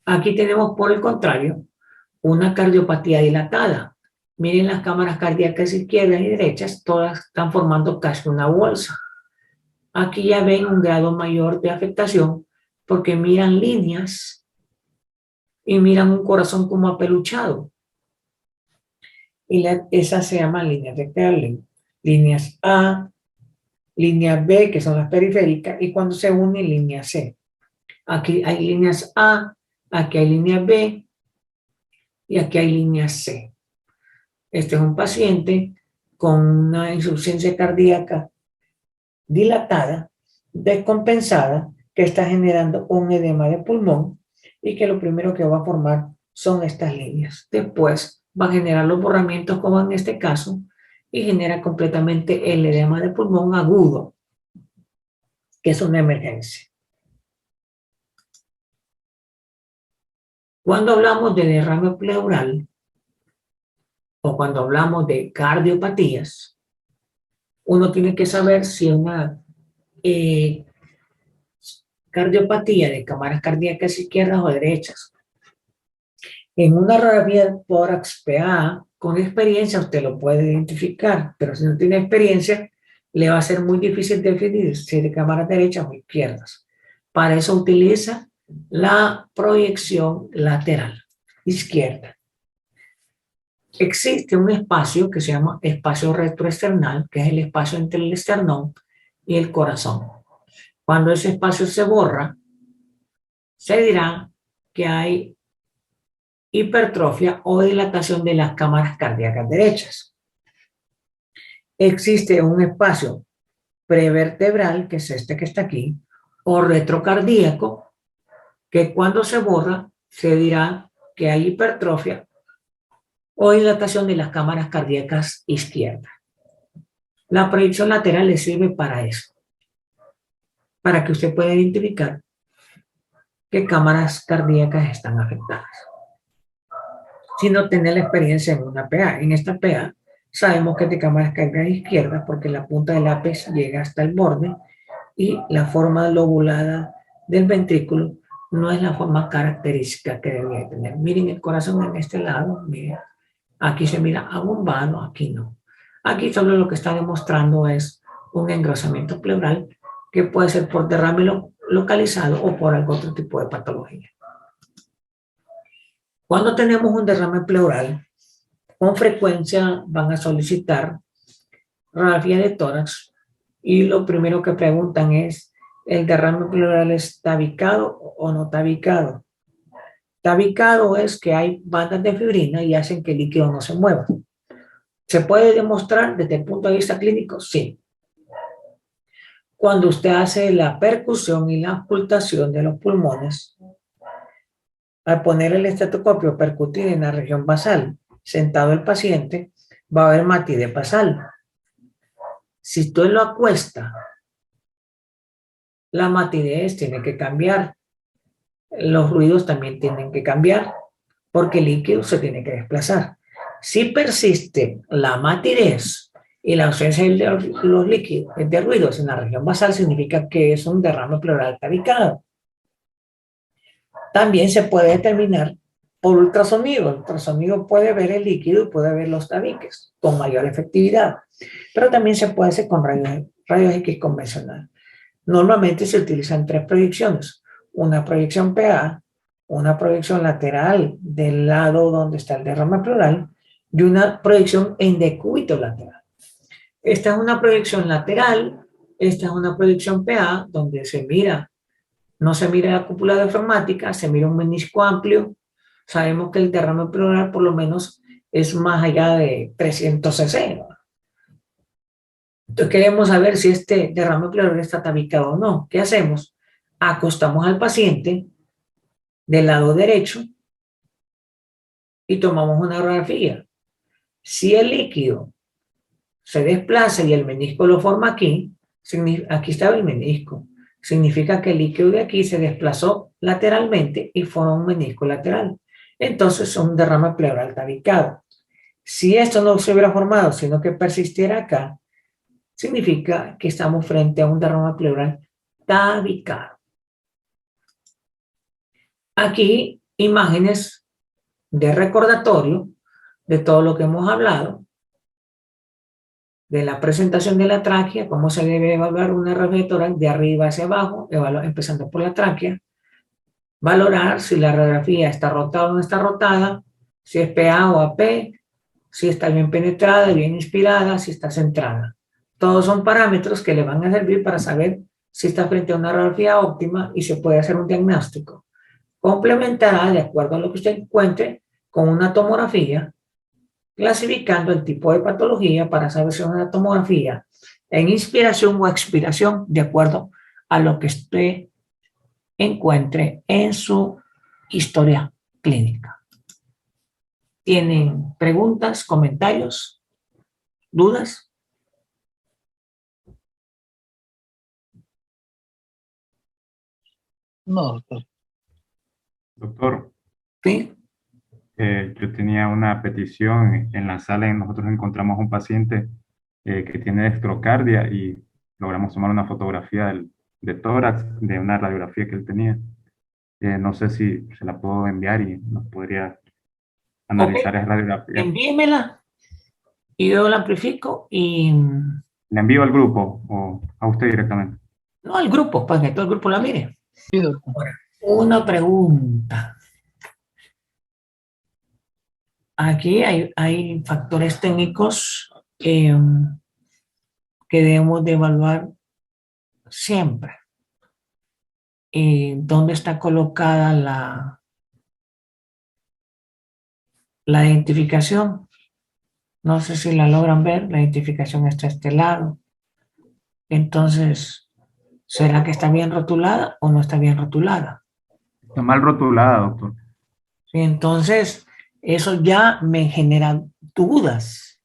Aquí tenemos, por el contrario, una cardiopatía dilatada. Miren las cámaras cardíacas izquierdas y derechas, todas están formando casi una bolsa. Aquí ya ven un grado mayor de afectación porque miran líneas y miran un corazón como apeluchado. Y esas se llaman líneas de Kerlin. Líneas A, línea B, que son las periféricas, y cuando se unen, línea C. Aquí hay líneas A, aquí hay línea B, y aquí hay línea C. Este es un paciente con una insuficiencia cardíaca dilatada, descompensada, que está generando un edema de pulmón y que lo primero que va a formar son estas líneas. Después va a generar los borramientos como en este caso y genera completamente el edema de pulmón agudo, que es una emergencia. Cuando hablamos de derrame pleural o cuando hablamos de cardiopatías, uno tiene que saber si una eh, cardiopatía de cámaras cardíacas izquierdas o derechas. En una radiografía de tórax PA, con experiencia usted lo puede identificar, pero si no tiene experiencia, le va a ser muy difícil definir si es de cámaras derechas o izquierdas. Para eso utiliza la proyección lateral izquierda. Existe un espacio que se llama espacio retroesternal, que es el espacio entre el esternón y el corazón. Cuando ese espacio se borra, se dirá que hay hipertrofia o dilatación de las cámaras cardíacas derechas. Existe un espacio prevertebral, que es este que está aquí, o retrocardíaco, que cuando se borra, se dirá que hay hipertrofia o dilatación de las cámaras cardíacas izquierdas. La proyección lateral le sirve para eso, para que usted pueda identificar qué cámaras cardíacas están afectadas. Si no tiene la experiencia en una PA. En esta PA sabemos que es de cámaras cardíacas izquierdas porque la punta del ápice llega hasta el borde y la forma lobulada del ventrículo no es la forma característica que debería tener. Miren el corazón en este lado, miren. Aquí se mira abombado, aquí no. Aquí solo lo que está demostrando es un engrosamiento pleural que puede ser por derrame localizado o por algún otro tipo de patología. Cuando tenemos un derrame pleural, con frecuencia van a solicitar radiografía de tórax y lo primero que preguntan es, ¿el derrame pleural está tabicado o no tabicado? Tabicado es que hay bandas de fibrina y hacen que el líquido no se mueva. ¿Se puede demostrar desde el punto de vista clínico? Sí. Cuando usted hace la percusión y la auscultación de los pulmones, al poner el estetoscopio percutir en la región basal, sentado el paciente, va a haber matidez basal. Si usted lo acuesta, la matidez tiene que cambiar. Los ruidos también tienen que cambiar porque el líquido se tiene que desplazar. Si persiste la matidez y la ausencia de los líquidos, de ruidos en la región basal, significa que es un derrame pleural tabicado. También se puede determinar por ultrasonido. El ultrasonido puede ver el líquido y puede ver los tabiques con mayor efectividad, pero también se puede hacer con rayos X convencional. Normalmente se utilizan tres proyecciones: una proyección PA, una proyección lateral del lado donde está el derrame pleural y una proyección en decúbito lateral. Esta es una proyección lateral, esta es una proyección PA donde se mira, no se mira la cúpula diafragmática, se mira un menisco amplio. Sabemos que el derrame pleural por lo menos es más allá de 300 cc, ¿no? Entonces queremos saber si este derrame pleural está tabicado o no. ¿Qué hacemos? Acostamos al paciente del lado derecho y tomamos una radiografía. Si el líquido se desplaza y el menisco lo forma aquí, aquí estaba el menisco, significa que el líquido de aquí se desplazó lateralmente y forma un menisco lateral. Entonces es un derrame pleural tabicado. Si esto no se hubiera formado, sino que persistiera acá, significa que estamos frente a un derrame pleural tabicado. Aquí imágenes de recordatorio de todo lo que hemos hablado, de la presentación de la tráquea, cómo se debe evaluar una radiografía de tórax de arriba hacia abajo, empezando por la tráquea, valorar si la radiografía está rotada o no está rotada, si es PA o AP, si está bien penetrada, bien inspirada, si está centrada. Todos son parámetros que le van a servir para saber si está frente a una radiografía óptima y se puede hacer un diagnóstico. Complementará, de acuerdo a lo que usted encuentre, con una tomografía, clasificando el tipo de patología para saber si es una tomografía en inspiración o expiración, de acuerdo a lo que usted encuentre en su historia clínica. ¿Tienen preguntas, comentarios, dudas? No, doctor. Doctor, ¿Sí? Yo tenía una petición en la sala y nosotros encontramos un paciente que tiene dextrocardia y logramos tomar una fotografía de tórax, de una radiografía que él tenía. No sé si se la puedo enviar y nos podría Ok, analizar esa radiografía. envíemela y yo la amplifico y ¿Le envío al grupo o a usted directamente? no al grupo, para que todo el grupo la mire. Sí, doctor. Ahora, una pregunta. Aquí hay factores técnicos que debemos de evaluar siempre. ¿Dónde está colocada la identificación? No sé si la logran ver, la identificación está a este lado. Entonces, ¿será que está bien rotulada o no está bien rotulada? Está mal rotulada, doctor. Sí, entonces, eso ya me genera dudas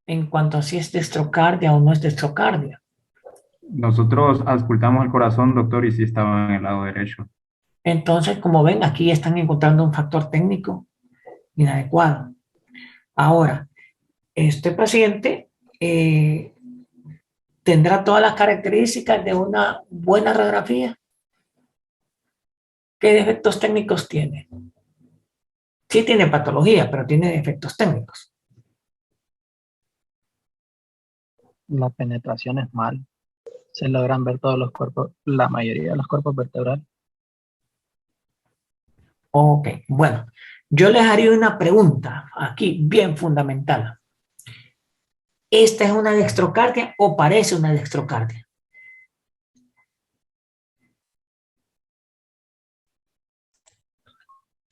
en cuanto a si es dextrocardia o no es dextrocardia. Nosotros auscultamos el corazón, doctor, y sí estaba en el lado derecho. Entonces, como ven, aquí están encontrando un factor técnico inadecuado. Ahora, este paciente tendrá todas las características de una buena radiografía. ¿Qué defectos técnicos tiene? Sí tiene patología, pero tiene defectos técnicos. La penetración es mal. Se logran ver todos los cuerpos, la mayoría de los cuerpos vertebrales. Ok, bueno, yo les haría una pregunta aquí bien fundamental. ¿Esta es una dextrocardia o parece una dextrocardia?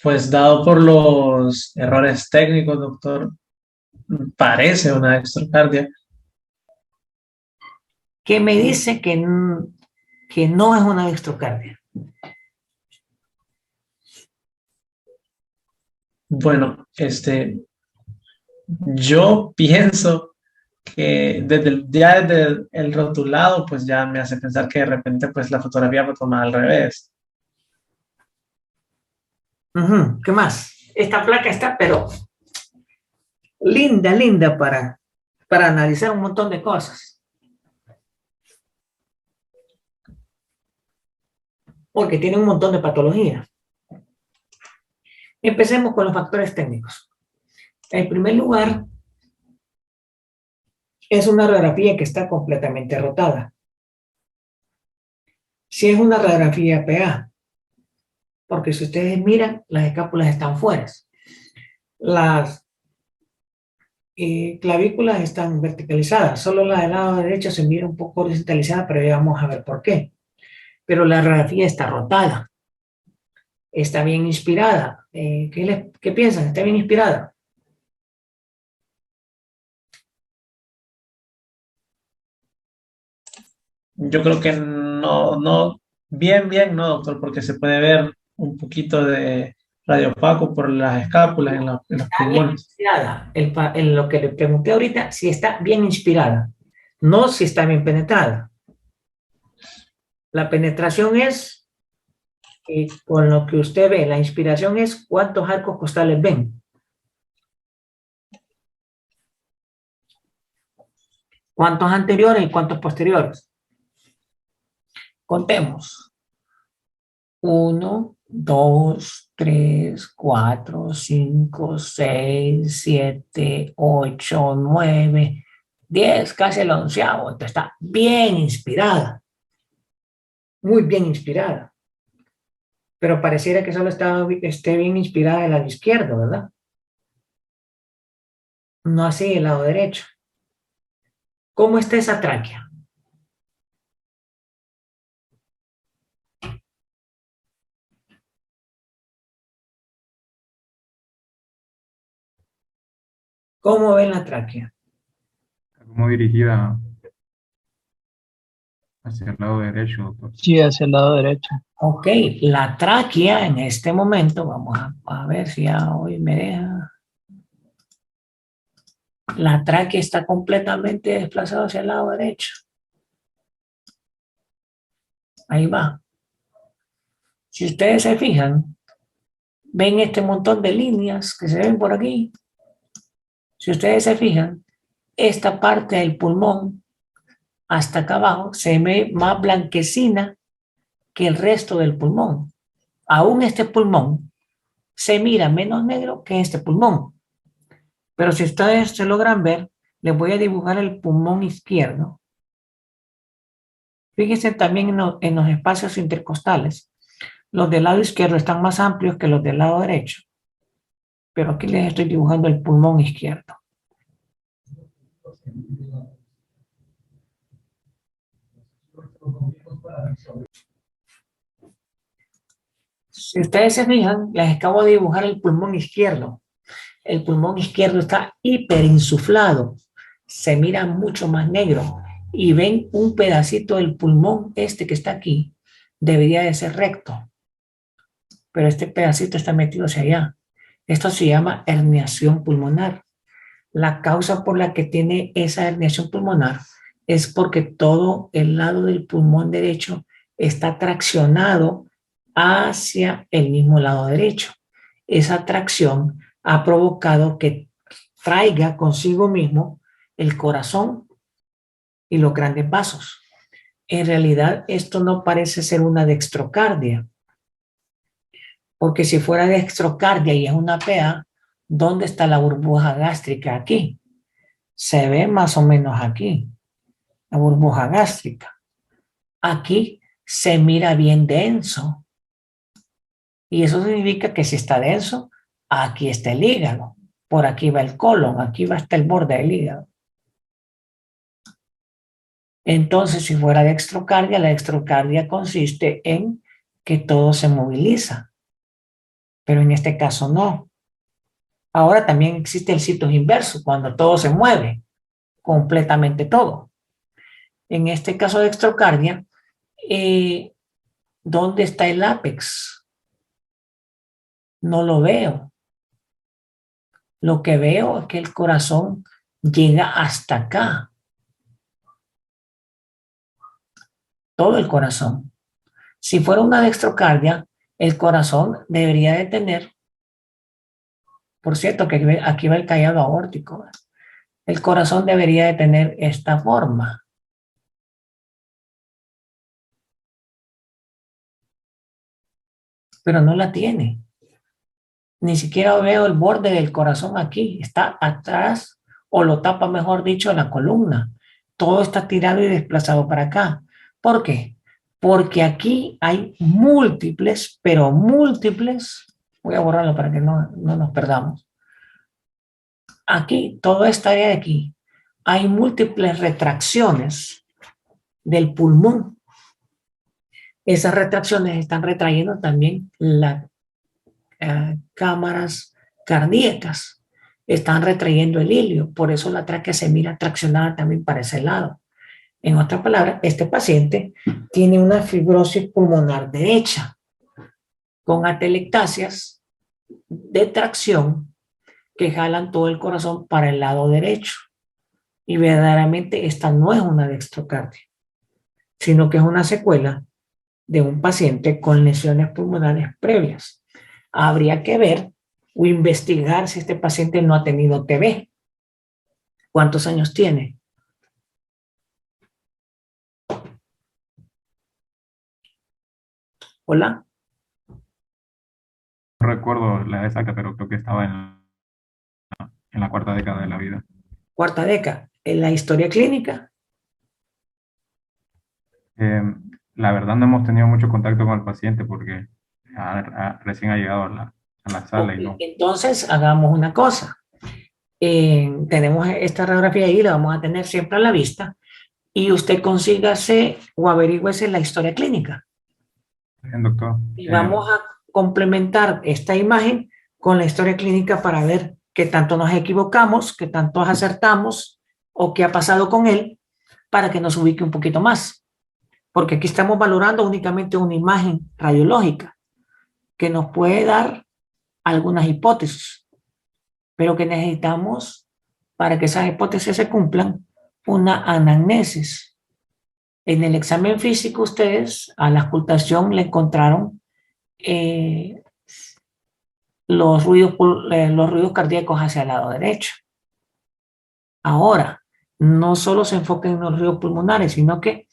Pues dado por los errores técnicos, doctor, parece una extracardia. ¿Qué me dice que no es una dextrocardia? Bueno, yo pienso que ya desde el rotulado, pues ya me hace pensar que de repente, pues la fotografía fue tomada al revés. ¿Qué más? Esta placa está, pero linda, linda para analizar un montón de cosas. Porque tiene un montón de patologías. Empecemos con los factores técnicos. En primer lugar, es una radiografía que está completamente rotada. Si es una radiografía PA, porque si ustedes miran, las escápulas están fuera. Las clavículas están verticalizadas, solo la del lado derecho se mira un poco horizontalizada, pero ya vamos a ver por qué. Pero la radiografía está rotada, está bien inspirada. ¿Qué piensan? ¿Está bien inspirada? Yo creo que no, bien, no, doctor, porque se puede ver un poquito de radiopaco por las escápulas en los Está bien pulmones. inspirada. Lo que le pregunté ahorita, si está bien inspirada, no si está bien penetrada. La penetración es, con lo que usted ve, la inspiración es cuántos arcos costales ven. ¿Cuántos anteriores y cuántos posteriores? Contemos. 1, 2, 3, 4, 5, 6, 7, 8, 9, 10, casi el onceavo. Entonces está bien inspirada, muy bien inspirada. Pero pareciera que solo esté bien inspirada del lado izquierdo, ¿verdad? No así el lado derecho. ¿Cómo está esa tráquea? ¿Cómo ven la tráquea? Está como dirigida hacia el lado derecho, doctor. Sí, hacia el lado derecho. Ok, la tráquea en este momento, vamos a ver si ya hoy me deja. La tráquea está completamente desplazada hacia el lado derecho. Ahí va. Si ustedes se fijan, ¿Ven este montón de líneas que se ven por aquí? Si ustedes se fijan, esta parte del pulmón hasta acá abajo se ve más blanquecina que el resto del pulmón. Aún este pulmón se mira menos negro que este pulmón. Pero si ustedes se logran ver, les voy a dibujar el pulmón izquierdo. Fíjense también en los espacios intercostales. Los del lado izquierdo están más amplios que los del lado derecho. Pero aquí les estoy dibujando el pulmón izquierdo. Si ustedes se fijan, les acabo de dibujar el pulmón izquierdo. El pulmón izquierdo está hiperinsuflado. Se mira mucho más negro. Y ven un pedacito del pulmón este que está aquí. Debería de ser recto. Pero este pedacito está metido hacia allá. Esto se llama herniación pulmonar. La causa por la que tiene esa herniación pulmonar es porque todo el lado del pulmón derecho está traccionado hacia el mismo lado derecho. Esa tracción ha provocado que traiga consigo mismo el corazón y los grandes vasos. En realidad, esto no parece ser una dextrocardia, porque si fuera dextrocardia y es una PA, ¿dónde está la burbuja gástrica? Aquí. Se ve más o menos aquí, la burbuja gástrica. Aquí se mira bien denso. Y eso significa que si está denso, aquí está el hígado. Por aquí va el colon, aquí va hasta el borde del hígado. Entonces, si fuera dextrocardia, la dextrocardia consiste en que todo se moviliza. Pero en este caso no. Ahora también existe el situs inverso, cuando todo se mueve, completamente todo. En este caso de dextrocardia, ¿dónde está el ápex? No lo veo. Lo que veo es que el corazón llega hasta acá. Todo el corazón. Si fuera una dextrocardia, el corazón debería de tener, por cierto, que aquí va el callado aórtico. El corazón debería de tener esta forma. Pero no la tiene. Ni siquiera veo el borde del corazón aquí. Está atrás, o lo tapa, mejor dicho, la columna. Todo está tirado y desplazado para acá. ¿Por qué? Porque aquí hay múltiples, pero múltiples. Voy a borrarlo para que no nos perdamos. Aquí, toda esta área de aquí, hay múltiples retracciones del pulmón. Esas retracciones están retrayendo también las cámaras cardíacas. Están retrayendo el ilio. Por eso la tráquea se mira traccionada también para ese lado. En otras palabras, este paciente tiene una fibrosis pulmonar derecha con atelectasias de tracción que jalan todo el corazón para el lado derecho. Y verdaderamente esta no es una dextrocardia, sino que es una secuela de un paciente con lesiones pulmonares previas. Habría que ver o investigar si este paciente no ha tenido TB. ¿Cuántos años tiene? Hola. No recuerdo la exacta, pero creo que estaba en la cuarta década de la vida. Cuarta década. En la historia clínica. La verdad no hemos tenido mucho contacto con el paciente porque recién ha llegado a la sala y no. Entonces, hagamos una cosa. Tenemos esta radiografía ahí, la vamos a tener siempre a la vista, y usted consígase o averígüese la historia clínica. Bien, doctor. Y vamos a complementar esta imagen con la historia clínica para ver qué tanto nos equivocamos, qué tanto acertamos o qué ha pasado con él, para que nos ubique un poquito más. Porque aquí estamos valorando únicamente una imagen radiológica que nos puede dar algunas hipótesis, pero que necesitamos, para que esas hipótesis se cumplan, una anamnesis. En el examen físico ustedes a la auscultación le encontraron los ruidos cardíacos hacia el lado derecho. Ahora, no solo se enfoca en los ruidos pulmonares, sino que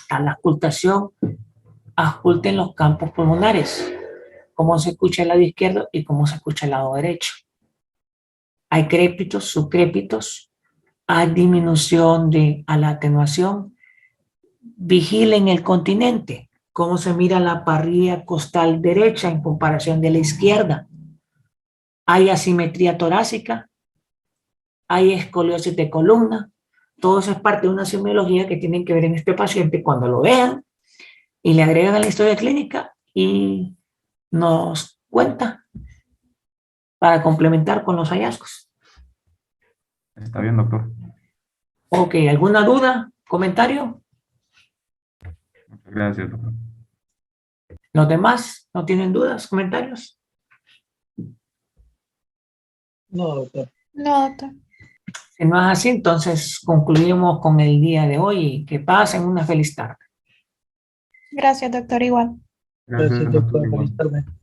a la auscultación ausculten los campos pulmonares, cómo se escucha el lado izquierdo y cómo se escucha el lado derecho. Hay crépitos, subcrépitos, hay disminución a la atenuación. Vigilen el continente, cómo se mira la parrilla costal derecha en comparación de la izquierda. Hay asimetría torácica, hay escoliosis de columna. Todo eso es parte de una semiología que tienen que ver en este paciente cuando lo vean y le agregan a la historia clínica y nos cuenta para complementar con los hallazgos. Está bien, doctor. Ok, ¿alguna duda? ¿Comentario? Muchas gracias, doctor. ¿Los demás no tienen dudas? ¿Comentarios? No, doctor. No, doctor. Si no es así, entonces concluimos con el día de hoy y que pasen una feliz tarde. Gracias, doctor, igual. Gracias, Gracias, doctor. doctor. Igual. Feliz tarde.